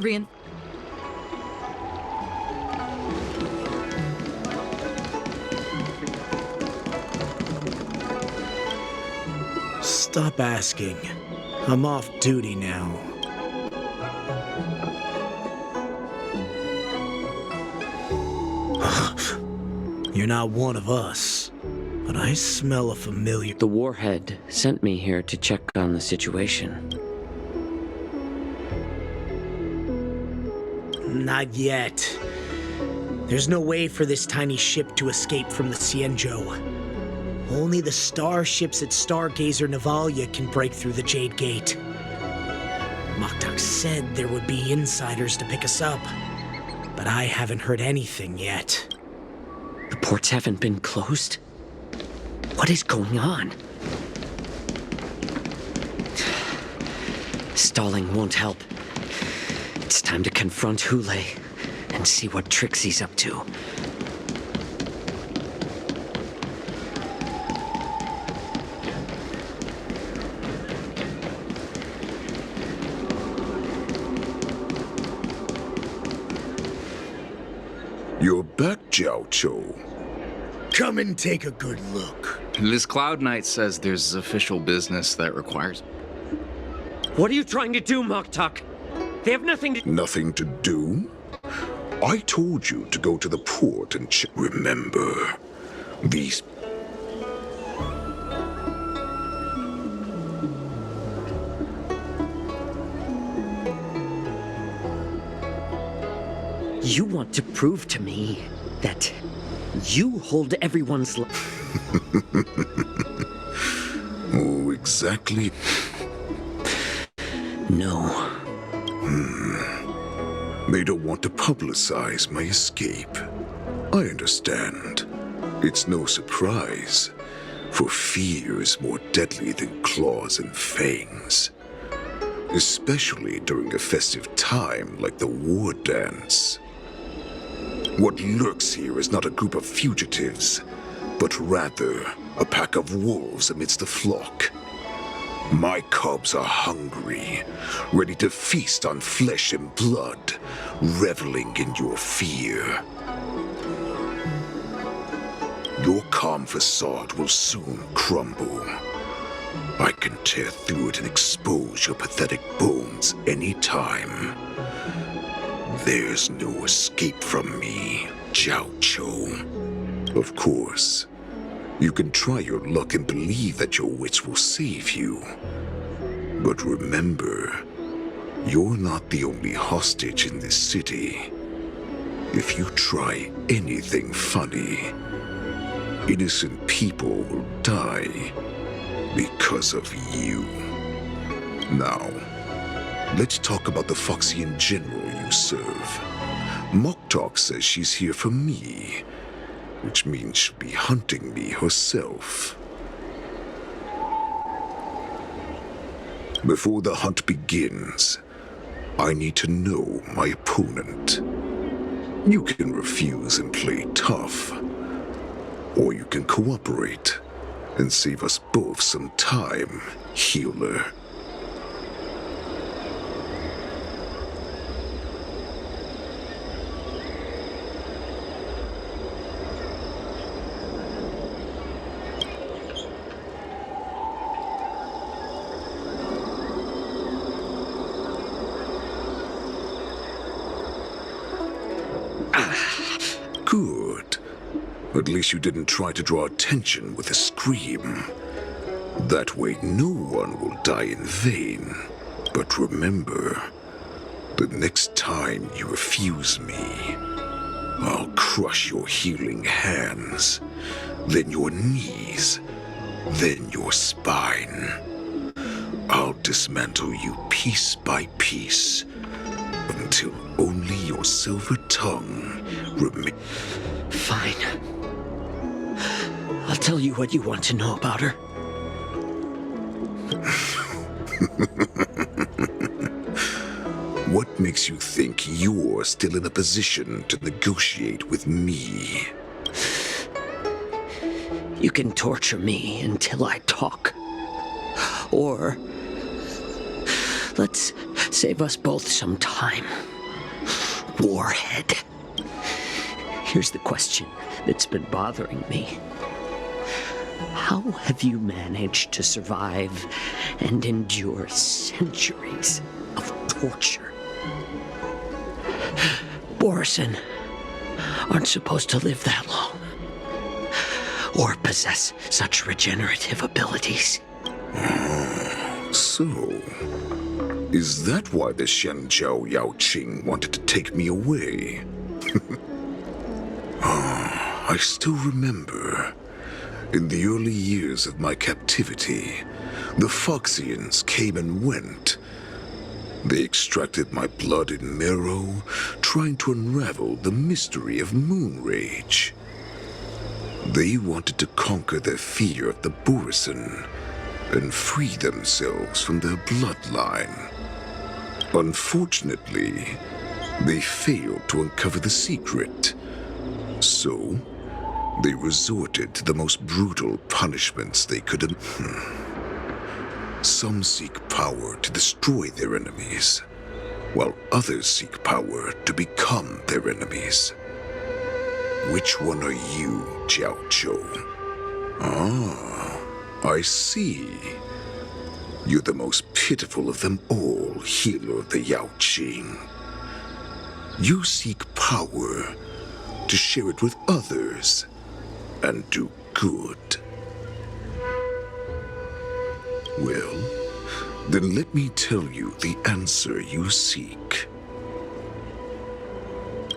Stop asking. I'm off duty now. You're not one of us, but I smell a familiar... The Warhead sent me here to check on the situation. Not yet. There's no way for this tiny ship to escape from the Cienjo. Only the starships at Stargazer Navalia can break through the Jade Gate. Moktuk said there would be insiders to pick us up, but I haven't heard anything yet. The ports haven't been closed? What is going on? Stalling won't help. It's time to confront Hule and see what tricks he's up to. You're back, Jiao Cho. Come and take a good look. This Cloud Knight says there's official business that requires... What are you trying to do, Moktuk? They have nothing to... Nothing to do? I told you to go to the port and check. Remember, these... You want to prove to me that you hold everyone's Oh, exactly. No. They don't want to publicize my escape. I understand. It's no surprise, for fear is more deadly than claws and fangs. Especially during a festive time like the war dance. What lurks here is not a group of fugitives, but rather a pack of wolves amidst the flock. My cubs are hungry, ready to feast on flesh and blood, reveling in your fear. Your calm facade will soon crumble. I can tear through it and expose your pathetic bones anytime. There's no escape from me, Jiao Cho. Of course, you can try your luck and believe that your wits will save you. But remember, you're not the only hostage in this city. If you try anything funny, innocent people will die because of you. Now, let's talk about the Foxian general you serve. Moktuk says she's here for me, which means she'll be hunting me herself. Before the hunt begins, I need to know my opponent. You can refuse and play tough, or you can cooperate and save us both some time, healer. Good. At least you didn't try to draw attention with a scream. That way no one will die in vain. But remember, the next time you refuse me, I'll crush your healing hands, then your knees, then your spine. I'll dismantle you piece by piece, until only your silver tongue remains. Fine. I'll tell you what you want to know about her. What makes you think you're still in a position to negotiate with me? You can torture me until I talk. Or let's save us both some time. Warhead. Here's the question that's been bothering me. How have you managed to survive and endure centuries of torture? Borison aren't supposed to live that long, or possess such regenerative abilities. So, is that why the Shenjiao Yaoqing wanted to take me away? I still remember. In the early years of my captivity, the Foxians came and went. They extracted my blood and marrow, trying to unravel the mystery of moon rage. They wanted to conquer their fear of the Borison and free themselves from their bloodline. Unfortunately, they failed to uncover the secret. So, they resorted to the most brutal punishments they could. Some seek power to destroy their enemies, while others seek power to become their enemies. Which one are you, Jiao Zhou? Ah, I see. You're the most pitiful of them all, healer of the Yaoqing. You seek power to share it with others and do good. Well, then let me tell you the answer you seek.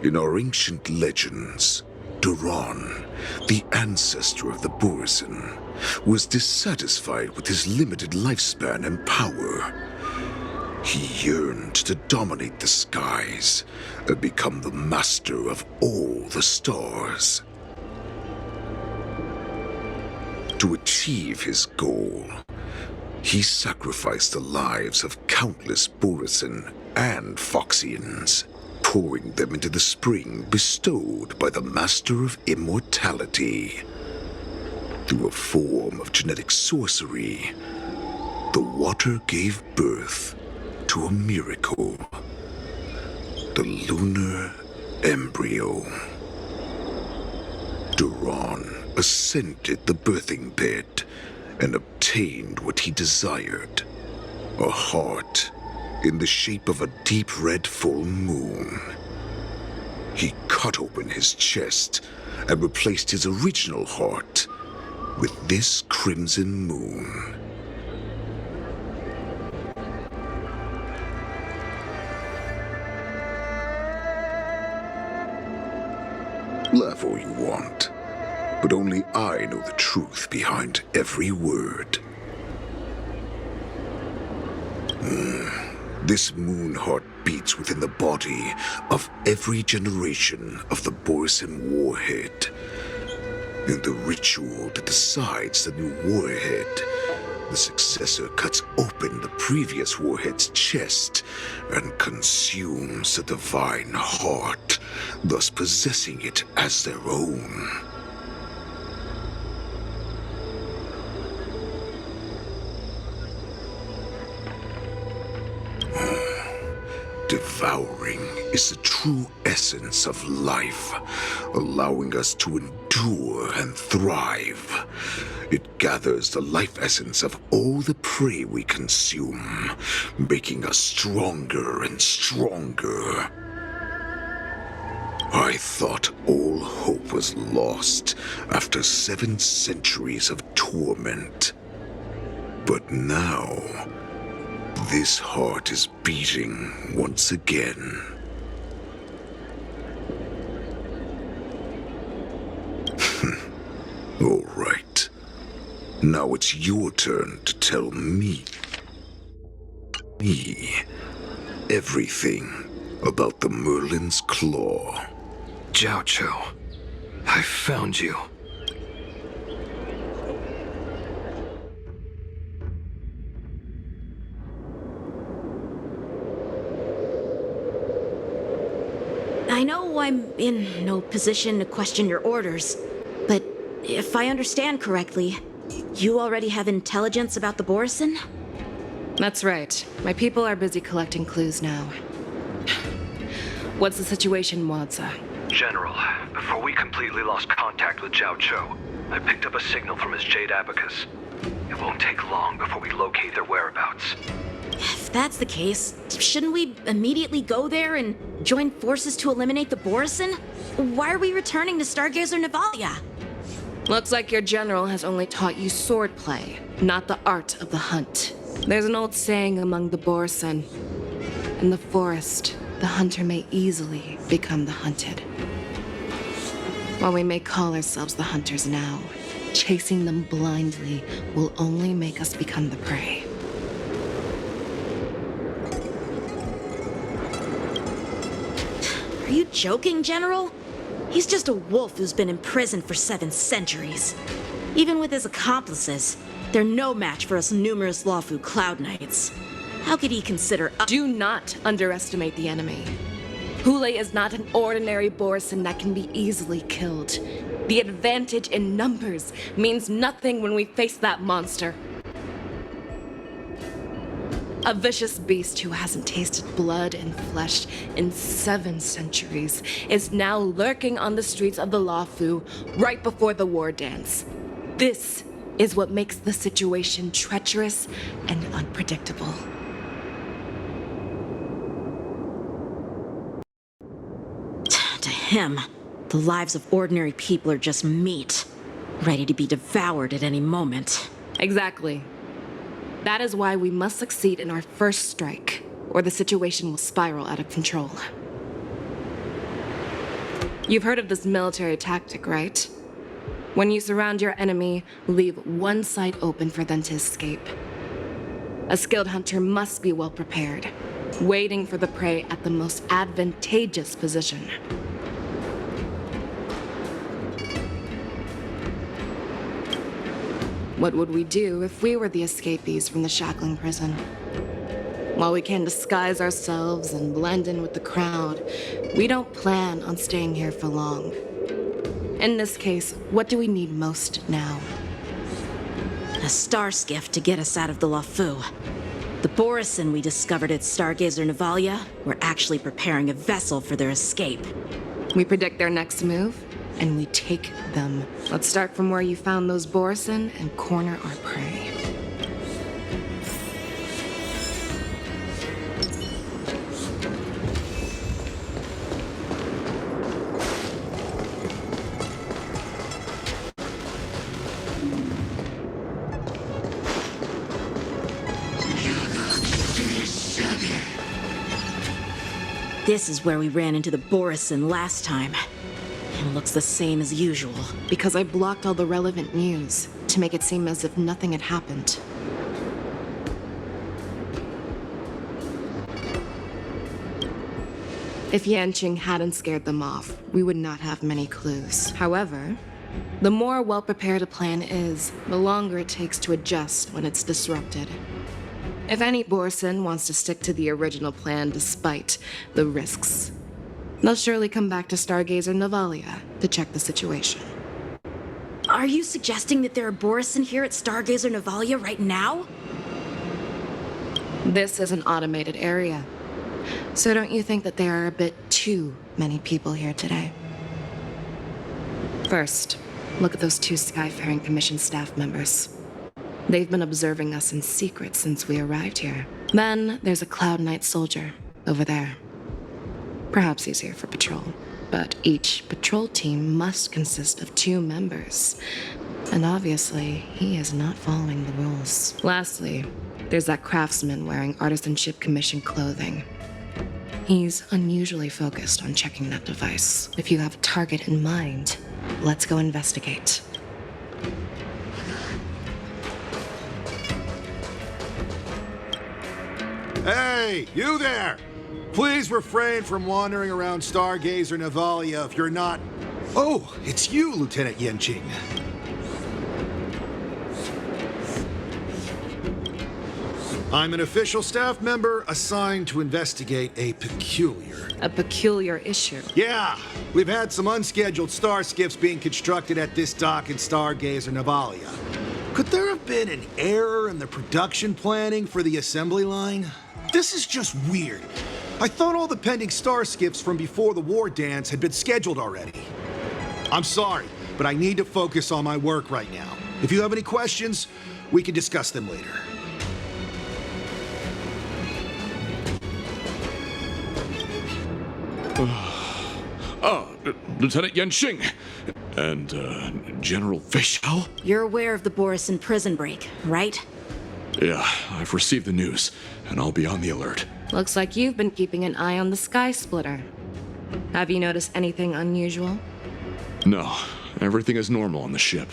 In our ancient legends, Duran, the ancestor of the Borison, was dissatisfied with his limited lifespan and power. He yearned to dominate the skies and become the master of all the stars. To achieve his goal, he sacrificed the lives of countless Borison and Foxians, pouring them into the spring bestowed by the Master of Immortality. Through a form of genetic sorcery, the water gave birth to a miracle. The lunar embryo. Duran ascended the birthing bed and obtained what he desired. A heart in the shape of a deep red full moon. He cut open his chest and replaced his original heart with this crimson moon. Laugh all you want, but only I know the truth behind every word. This moon heart beats within the body of every generation of the Borison warhead. In the ritual that decides the new warhead, the successor cuts open the previous warhead's chest and consumes the divine heart, thus possessing it as their own. Devouring is the true essence of life, allowing us to endure and thrive. It gathers the life essence of all the prey we consume, making us stronger and stronger. I thought all hope was lost after 7 centuries of torment. But now, this heart is beating once again. All right. Now it's your turn to tell me everything about the Merlin's Claw. Jiao Cho, I found you. I know I'm in no position to question your orders, but if I understand correctly, you already have intelligence about the Borison? That's right. My people are busy collecting clues now. What's the situation, Wadza? General, before we completely lost contact with Jiao Cho, I picked up a signal from his Jade Abacus. It won't take long before we locate their whereabouts. If that's the case, shouldn't we immediately go there and join forces to eliminate the Borison? Why are we returning to Stargazer Navalia? Looks like your general has only taught you swordplay, not the art of the hunt. There's an old saying among the Borison. In the forest, the hunter may easily become the hunted. While we may call ourselves the hunters now, chasing them blindly will only make us become the prey. Are you joking, General? He's just a wolf who's been imprisoned for 7 centuries. Even with his accomplices, they're no match for us numerous Lawfu Cloud Knights. How could he consider us? Do not underestimate the enemy. Hule is not an ordinary Borison that can be easily killed. The advantage in numbers means nothing when we face that monster. A vicious beast who hasn't tasted blood and flesh in 7 centuries is now lurking on the streets of the Lawfu right before the war dance. This is what makes the situation treacherous and unpredictable. To him, the lives of ordinary people are just meat, ready to be devoured at any moment. Exactly. That is why we must succeed in our first strike, or the situation will spiral out of control. You've heard of this military tactic, right? When you surround your enemy, leave one side open for them to escape. A skilled hunter must be well prepared, waiting for the prey at the most advantageous position. What would we do if we were the escapees from the shackling prison? While we can disguise ourselves and blend in with the crowd, we don't plan on staying here for long. In this case, what do we need most now? A star skiff to get us out of the Lawfu. The Borison we discovered at Stargazer Navalia were actually preparing a vessel for their escape. We predict their next move, and we take them. Let's start from where you found those Borison and corner our prey. This is where we ran into the Borison last time. It looks the same as usual. Because I blocked all the relevant news to make it seem as if nothing had happened. If Yanqing hadn't scared them off, we would not have many clues. However, the more well-prepared a plan is, the longer it takes to adjust when it's disrupted. If any Borison wants to stick to the original plan despite the risks, they'll surely come back to Stargazer Navalia to check the situation. Are you suggesting that there are Borison here at Stargazer Navalia right now? This is an automated area. So don't you think that there are a bit too many people here today? First, look at those 2 Skyfaring Commission staff members. They've been observing us in secret since we arrived here. Then there's a Cloud Knight soldier over there. Perhaps he's here for patrol, but each patrol team must consist of 2 members. And obviously, he is not following the rules. Lastly, there's that craftsman wearing Artisanship Commission clothing. He's unusually focused on checking that device. If you have a target in mind, let's go investigate. Hey, you there! Please refrain from wandering around Stargazer Navalia if you're not... Oh, it's you, Lieutenant Yenching. I'm an official staff member assigned to investigate a peculiar... A peculiar issue? Yeah, we've had some unscheduled star skiffs being constructed at this dock in Stargazer Navalia. Could there have been an error in the production planning for the assembly line? This is just weird. I thought all the pending star skiffs from before the war dance had been scheduled already. I'm sorry, but I need to focus on my work right now. If you have any questions, we can discuss them later. Lieutenant Yenching and General Fishhow? You're aware of the Borison prison break, right? Yeah, I've received the news, and I'll be on the alert. Looks like you've been keeping an eye on the Sky Splitter. Have you noticed anything unusual? No, everything is normal on the ship.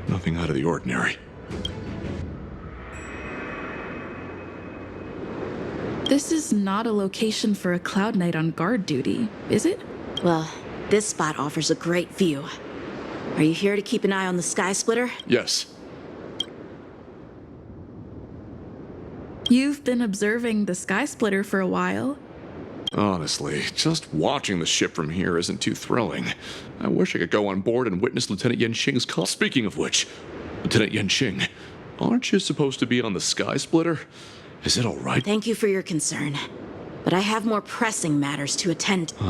Nothing out of the ordinary. This is not a location for a Cloud Knight on guard duty, is it? Well, this spot offers a great view. Are you here to keep an eye on the Sky Splitter? Yes. You've been observing the Sky Splitter for a while. Honestly, just watching the ship from here isn't too thrilling. I wish I could go on board and witness Lieutenant Yenching's call. Speaking of which, Lieutenant Yenching, aren't you supposed to be on the Sky Splitter? Is it all right? Thank you for your concern, but I have more pressing matters to attend to.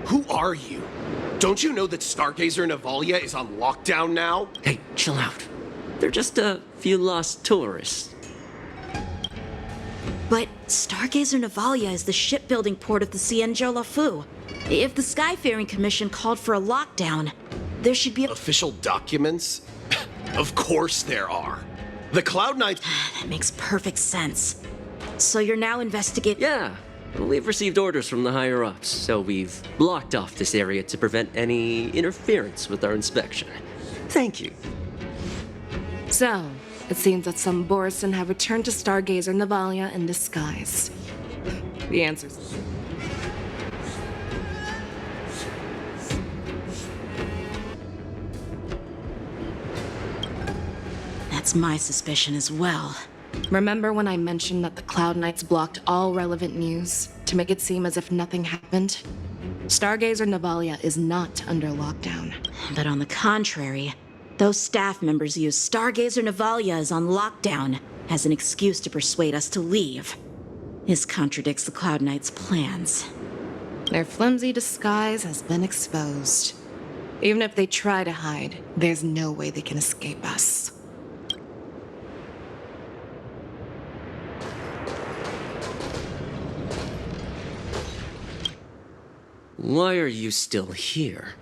Who are you? Don't you know that Stargazer Navalia is on lockdown now? Hey, chill out. They're just a few lost tourists. But Stargazer Navalia is the shipbuilding port of the Cienjo Lafu. If the Skyfaring Commission called for a lockdown, there should be official documents? Of course there are. The Cloud Knights... That makes perfect sense. So you're now investigating... Yeah. We've received orders from the higher-ups, so we've blocked off this area to prevent any interference with our inspection. Thank you. So, it seems that some Borison have returned to Stargazer Navalia in disguise. The answer's... That's my suspicion as well. Remember when I mentioned that the Cloud Knights blocked all relevant news to make it seem as if nothing happened? Stargazer Navalia is not under lockdown. But on the contrary, those staff members use Stargazer Navalia is on lockdown as an excuse to persuade us to leave. This contradicts the Cloud Knights' plans. Their flimsy disguise has been exposed. Even if they try to hide, there's no way they can escape us. Why are you still here?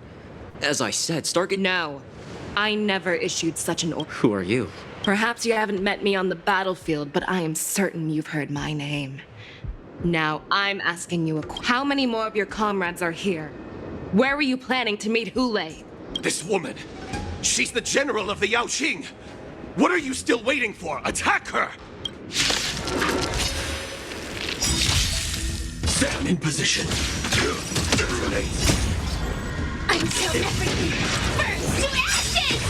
As I said, Stargate... No. I never issued such an order. Who are you? Perhaps you haven't met me on the battlefield, but I am certain you've heard my name. Now, I'm asking you how many more of your comrades are here? Where were you planning to meet Hule? This woman! She's the general of the Yaoqing! What are you still waiting for? Attack her! Stand in position. Until everything burns to ashes!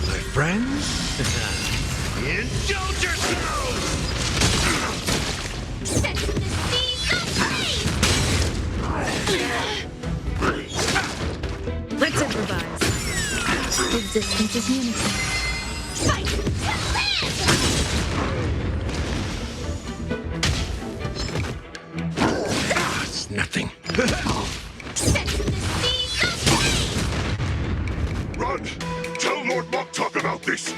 My friends, indulge yourselves! Set to the seas of pain! Let's improvise. Resistance is unity. Fight to live! It's nothing. Set to the seas of pain! Run! Tell Lord Moktok about this!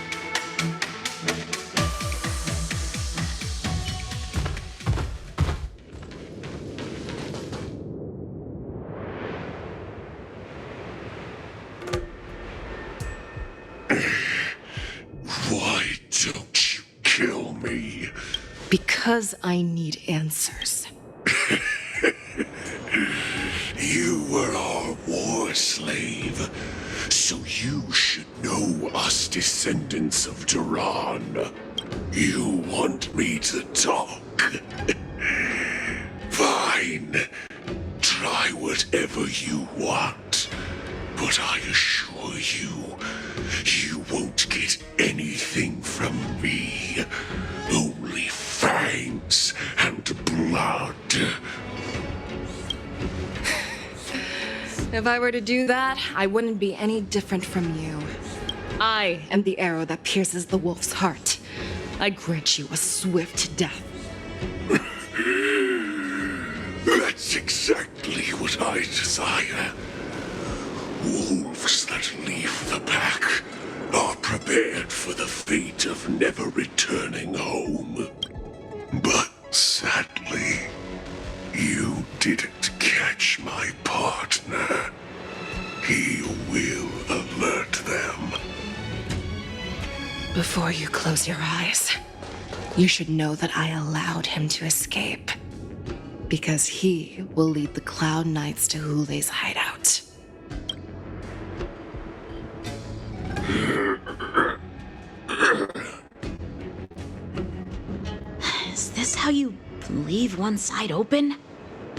Because I need answers. You were our war slave, so you should know us descendants of Duran. You want me to talk? Fine. Try whatever you want. But I assure you, you won't get anything from me. Only fangs and blood. If I were to do that, I wouldn't be any different from you. I am the arrow that pierces the wolf's heart. I grant you a swift death. That's exactly what I desire. Wolves that leave the pack are prepared for the fate of never returning home. But sadly, you didn't catch my partner. He will alert them. Before you close your eyes, you should know that I allowed him to escape. Because he will lead the Cloud Knights to Hule's hideout. Is this how you leave one side open?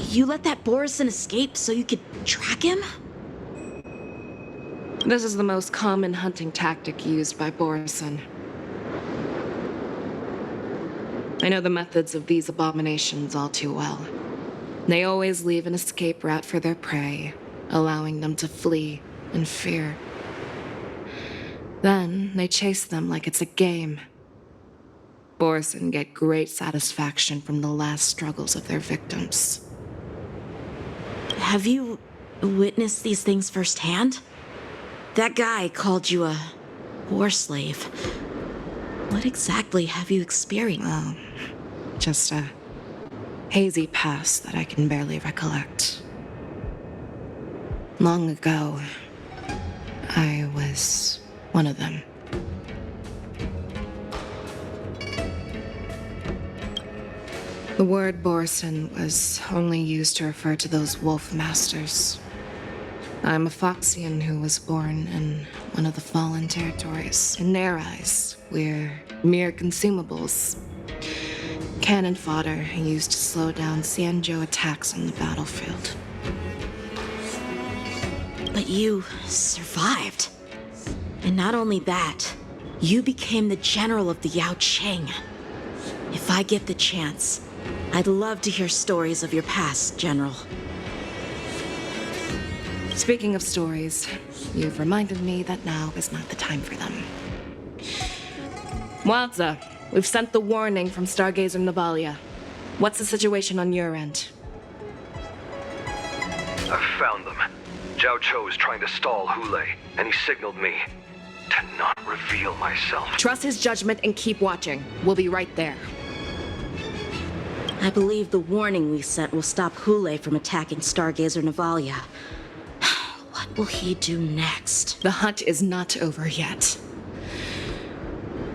You let that Borison escape so you could track him? This is the most common hunting tactic used by Borison. I know the methods of these abominations all too well. They always leave an escape route for their prey, allowing them to flee in fear. Then they chase them like it's a game. Borison get great satisfaction from the last struggles of their victims. Have you witnessed these things firsthand? That guy called you a war slave. What exactly have you experienced? Well, just a hazy past that I can barely recollect. Long ago, I was one of them. The word Borison was only used to refer to those wolf masters. I'm a Foxian who was born in one of the fallen territories. In their eyes, we're mere consumables. Cannon fodder used to slow down Xianzhou attacks on the battlefield. But you survived. And not only that, you became the general of the Yao Qing. If I get the chance, I'd love to hear stories of your past, General. Speaking of stories, you've reminded me that now is not the time for them. Wadza, we've sent the warning from Stargazer Navalia. What's the situation on your end? I've found them. Zhao Cho is trying to stall Hule, and he signaled me to not reveal myself. Trust his judgment and keep watching. We'll be right there. I believe the warning we sent will stop Hule from attacking Stargazer Navalia. What will he do next? The hunt is not over yet.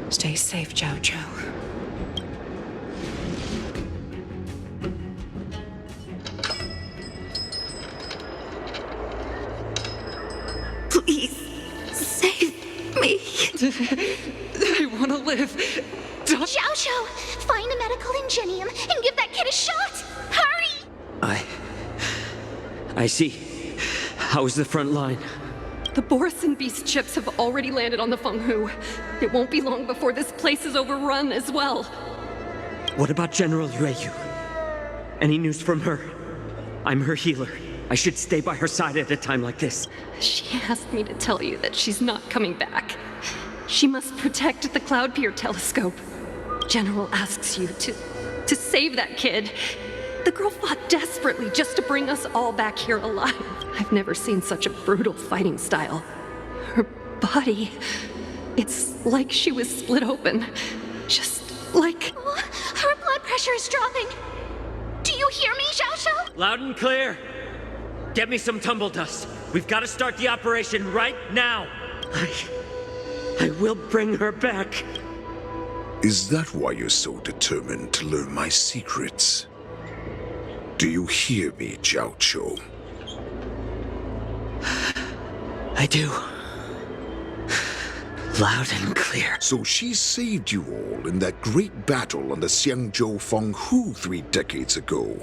Stay safe, Zhao Cho. Please, save me. I want to live. Zhao Cho, find a medical ingenium and give that kid a shot! Hurry! I see. How's the front line? The Borison beast ships have already landed on the Fenghu. It won't be long before this place is overrun as well. What about General Yueyu? Any news from her? I'm her healer. I should stay by her side at a time like this. She asked me to tell you that she's not coming back. She must protect the Cloud Pier telescope. General asks you to save that kid. The girl fought desperately just to bring us all back here alive. I've never seen such a brutal fighting style. Her body, it's like she was split open. Just like... Oh, her blood pressure is dropping. Do you hear me, Zhao Cho? Loud and clear. Get me some tumble dust. We've got to start the operation right now. I will bring her back. Is that why you're so determined to learn my secrets? Do you hear me, Jiao Cho? I do. Loud and clear. So she saved you all in that great battle on the Xiangzhou Fenghu 3 decades ago.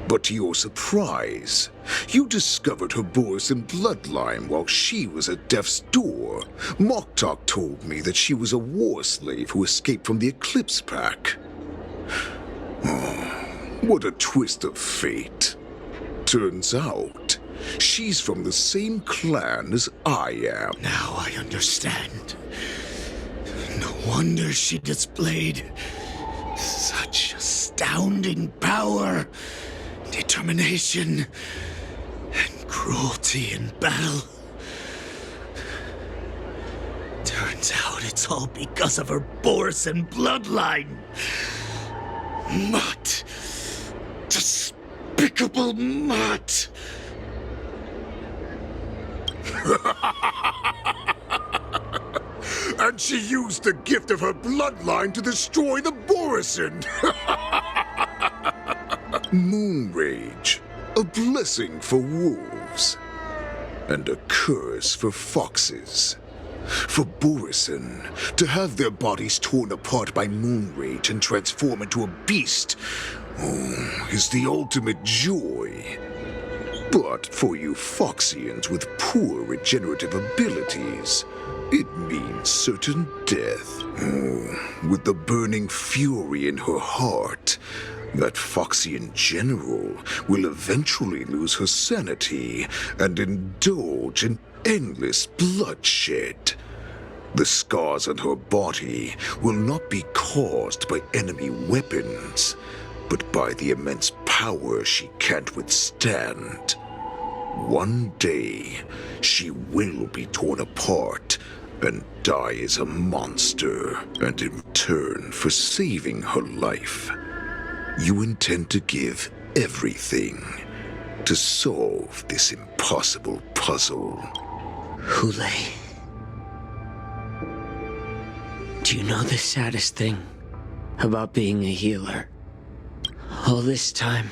But to your surprise, you discovered her Borisin bloodline while she was at death's door. Moktok told me that she was a war slave who escaped from the Eclipse Pack. Oh, what a twist of fate. Turns out, she's from the same clan as I am. Now I understand. No wonder she displayed such astounding power, determination, and cruelty in battle. Turns out it's all because of her Borisin bloodline. Mutt. Despicable mutt. And she used the gift of her bloodline to destroy the Borisin. Moon Rage, a blessing for wolves, and a curse for foxes. For Borisin, to have their bodies torn apart by Moon Rage and transform into a beast, is the ultimate joy. But for you Foxians with poor regenerative abilities, it means certain death. With the burning fury in her heart, that Foxian general will eventually lose her sanity and indulge in endless bloodshed. The scars on her body will not be caused by enemy weapons, but by the immense power she can't withstand. One day, she will be torn apart and die as a monster, and in return for saving her life, you intend to give everything to solve this impossible puzzle. Hule, do you know the saddest thing about being a healer? All this time,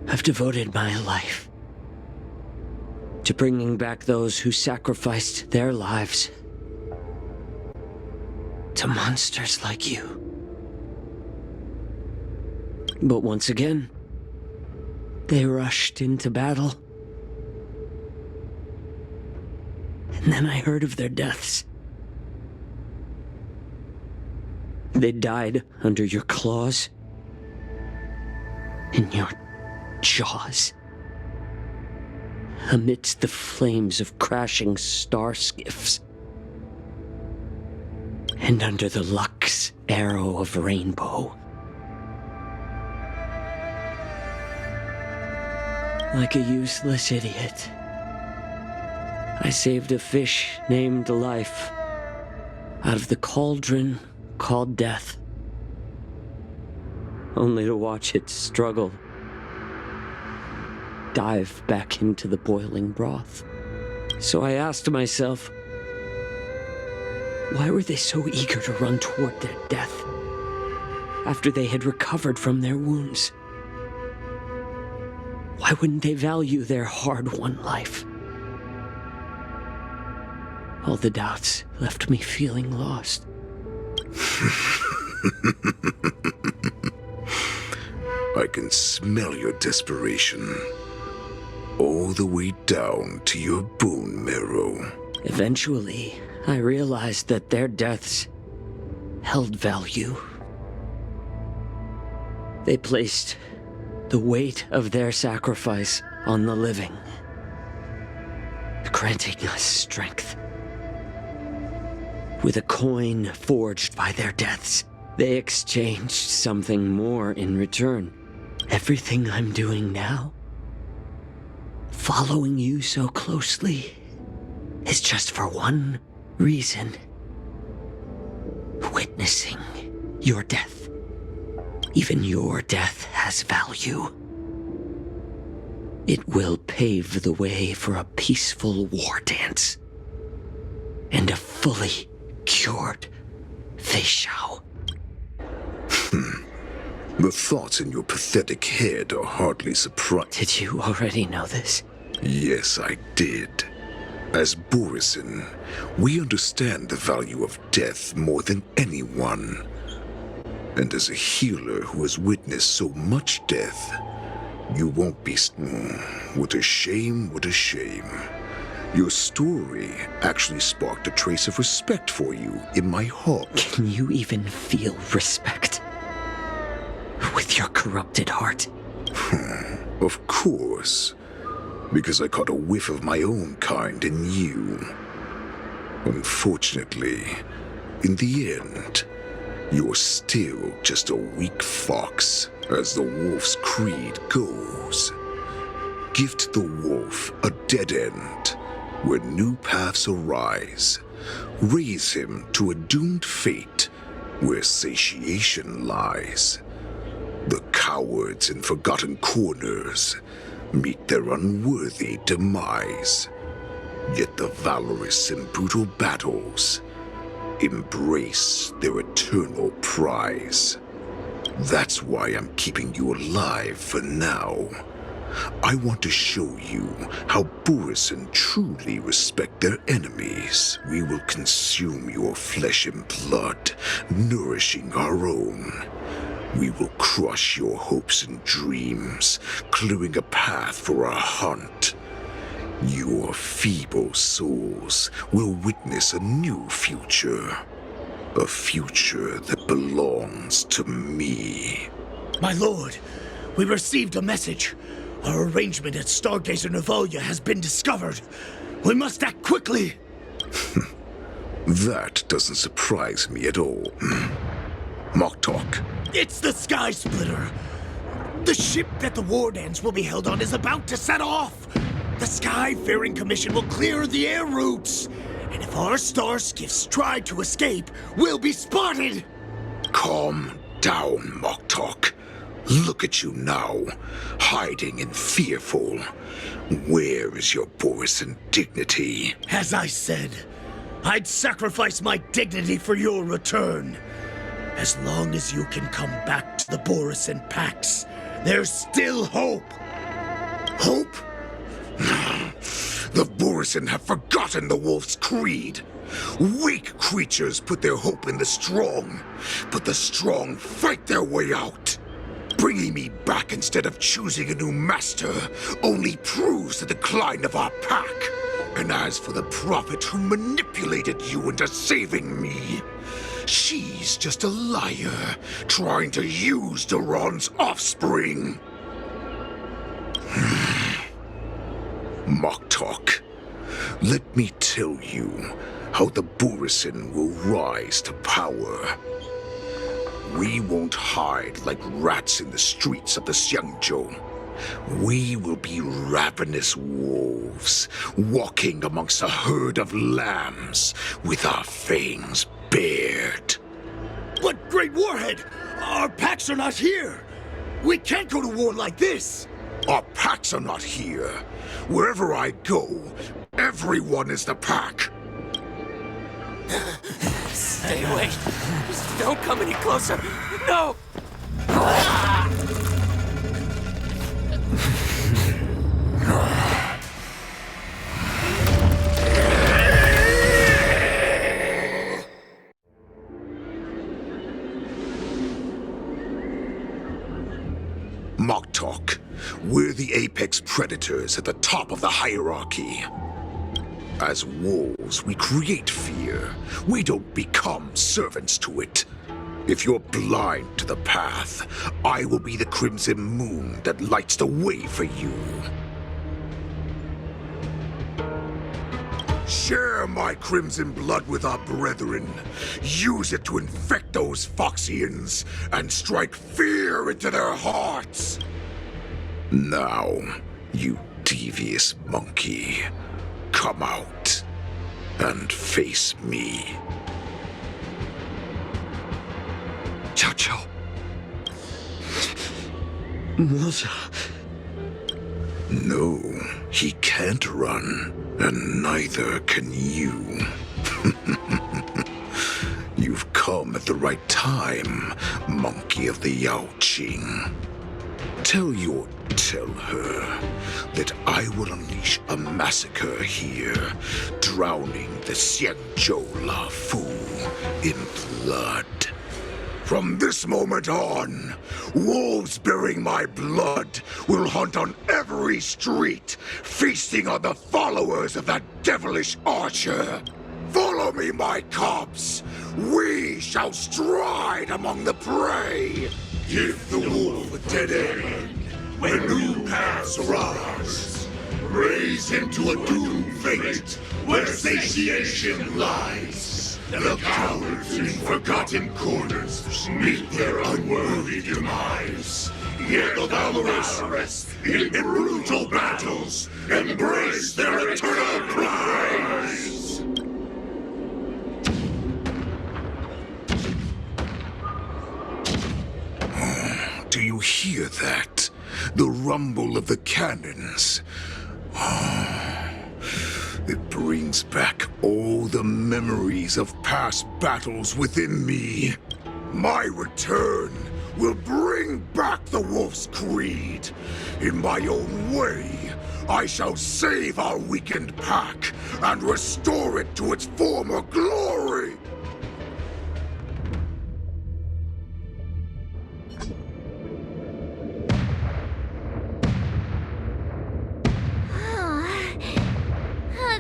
I've devoted my life to bringing back those who sacrificed their lives to monsters like you. But once again, they rushed into battle. And then I heard of their deaths. They died under your claws, in your jaws, amidst the flames of crashing star skiffs, and under the Lux arrow of rainbow. Like a useless idiot, I saved a fish named Life out of the cauldron called Death, only to watch it struggle, dive back into the boiling broth. So I asked myself, why were they so eager to run toward their death after they had recovered from their wounds? Why wouldn't they value their hard-won life? All the doubts left me feeling lost. I can smell your desperation, all the way down to your bone marrow. Eventually, I realized that their deaths held value. They placed the weight of their sacrifice on the living, granting us strength. With a coin forged by their deaths, they exchanged something more in return. Everything I'm doing now, following you so closely, is just for one reason: witnessing your death. Even your death has value. It will pave the way for a peaceful war dance and a fully cured They shall. The thoughts in your pathetic head are hardly surprising. Did you already know this? Yes, I did. As Borisin, we understand the value of death more than anyone. And as a healer who has witnessed so much death, you won't be... What a shame, what a shame. Your story actually sparked a trace of respect for you in my heart. Can you even feel respect? With your corrupted heart? Of course. Because I caught a whiff of my own kind in you. Unfortunately, in the end, you're still just a weak fox, as the wolf's creed goes. Gift the wolf a dead end, where new paths arise. Raise him to a doomed fate, where satiation lies. The cowards in forgotten corners meet their unworthy demise. Yet the valorous in brutal battles embrace their eternal prize. That's why I'm keeping you alive for now. I want to show you how Borisin truly respect their enemies. We will consume your flesh and blood, nourishing our own. We will crush your hopes and dreams, clearing a path for our hunt. Your feeble souls will witness a new future. A future that belongs to me. My lord, we received a message. Our arrangement at Stargazer Navalia has been discovered. We must act quickly. That doesn't surprise me at all. Moktok. It's the Sky Splitter. The ship that the Wardens will be held on is about to set off. The Skyfaring Commission will clear the air routes. And if our star skiffs try to escape, we'll be spotted. Calm down, Moktok. Look at you now, hiding and fearful. Where is your Borisin dignity? As I said, I'd sacrifice my dignity for your return. As long as you can come back to the Borisin Pax, there's still hope. Hope? The Borisin have forgotten the wolf's creed. Weak creatures put their hope in the strong, but the strong fight their way out. Bringing me back instead of choosing a new master only proves the decline of our pack. And as for the prophet who manipulated you into saving me, she's just a liar trying to use Duran's offspring. Moktok, let me tell you how the Borisin will rise to power. We won't hide like rats in the streets of the Xiangzhou. We will be ravenous wolves, walking amongst a herd of lambs with our fangs bared. But Great Warhead, our packs are not here. We can't go to war like this. Our packs are not here. Wherever I go, everyone is the pack. Stay away. Just don't come any closer. No! Moktok, we're the apex predators at the top of the hierarchy. As wolves, we create fear. We don't become servants to it. If you're blind to the path, I will be the crimson moon that lights the way for you. Share my crimson blood with our brethren. Use it to infect those Foxians and strike fear into their hearts. Now, you devious monkey, come out and face me. Chow Chow. Mother. No, he can't run, and neither can you. You've come at the right time, monkey of the Yao Qing. Tell her that I will unleash a massacre here, drowning the Xianzhou Lafu in blood. From this moment on, wolves bearing my blood will hunt on every street, feasting on the followers of that devilish archer. Follow me, my cubs. We shall stride among the prey. Give the wolf a dead end when new paths arise. Raise him to a doomed fate where satiation lies. The cowards in forgotten corners meet their unworthy demise. Yet the valorous in brutal battles embrace their eternal prize. Do you hear that? The rumble of the cannons. It brings back all the memories of past battles within me. My return will bring back the Wolf's Creed. In my own way, I shall save our weakened pack and restore it to its former glory.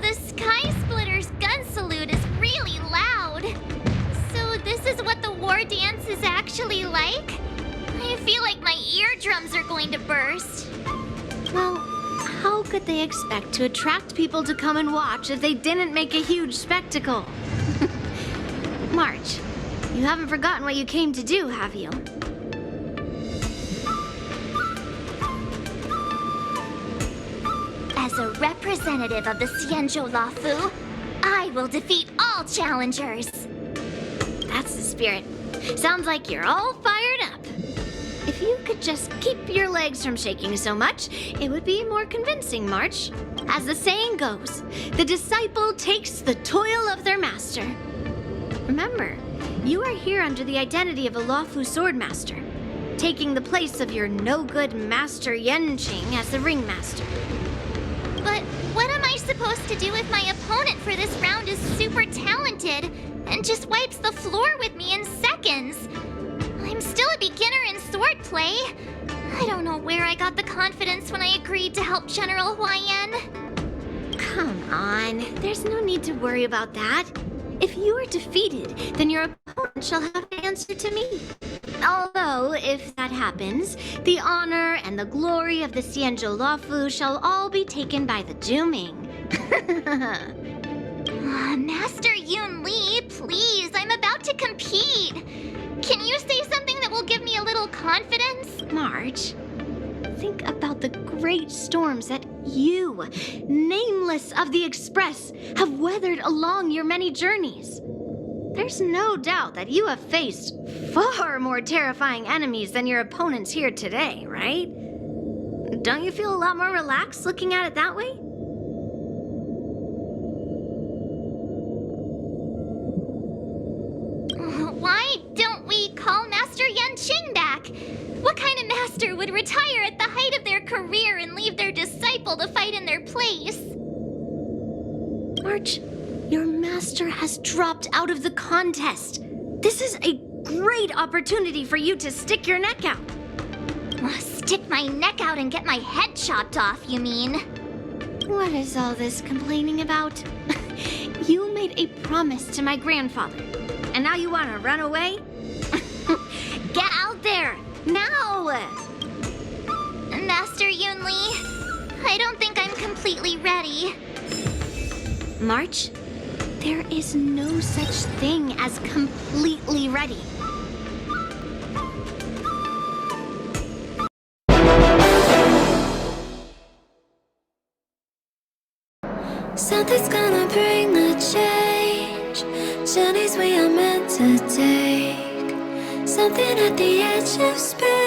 The Sky Splitter's gun salute is really loud. So this is what the war dance is actually like? I feel like my eardrums are going to burst. Well, how could they expect to attract people to come and watch if they didn't make a huge spectacle? March, you haven't forgotten what you came to do, have you? As a representative of the Xianzhou Lafu, I will defeat all challengers. That's the spirit. Sounds like you're all fired up. If you could just keep your legs from shaking so much, it would be more convincing, March. As the saying goes, the disciple takes the toil of their master. Remember, you are here under the identity of a Lafu swordmaster, taking the place of your no-good master Yenqing as the ringmaster. But what am I supposed to do if my opponent for this round is super talented and just wipes the floor with me in seconds? I'm still a beginner in swordplay. I don't know where I got the confidence when I agreed to help General Huayan. Come on, there's no need to worry about that. If you are defeated, then your opponent shall have to answer to me. Although, if that happens, the honor and the glory of the Xianzhou Lafu shall all be taken by the Juming. Master Yun Li, please, I'm about to compete. Can you say something that will give me a little confidence? March, think about the great storms that you, nameless of the Express, have weathered along your many journeys. There's no doubt that you have faced far more terrifying enemies than your opponents here today, right? Don't you feel a lot more relaxed looking at it that way? Why don't we call Master Yenqing back? What kind of master would retire at the height of their career and leave their disciple to fight in their place? March, your master has dropped out of the contest. This is a great opportunity for you to stick your neck out. Stick my neck out and get my head chopped off, you mean? What is all this complaining about? You made a promise to my grandfather, and now you want to run away? Get out there, now! Master Yun Li, I don't think I'm completely ready. March, there is no such thing as completely ready. Something's gonna bring the change. Journeys we are meant to take. Something at the edge of space.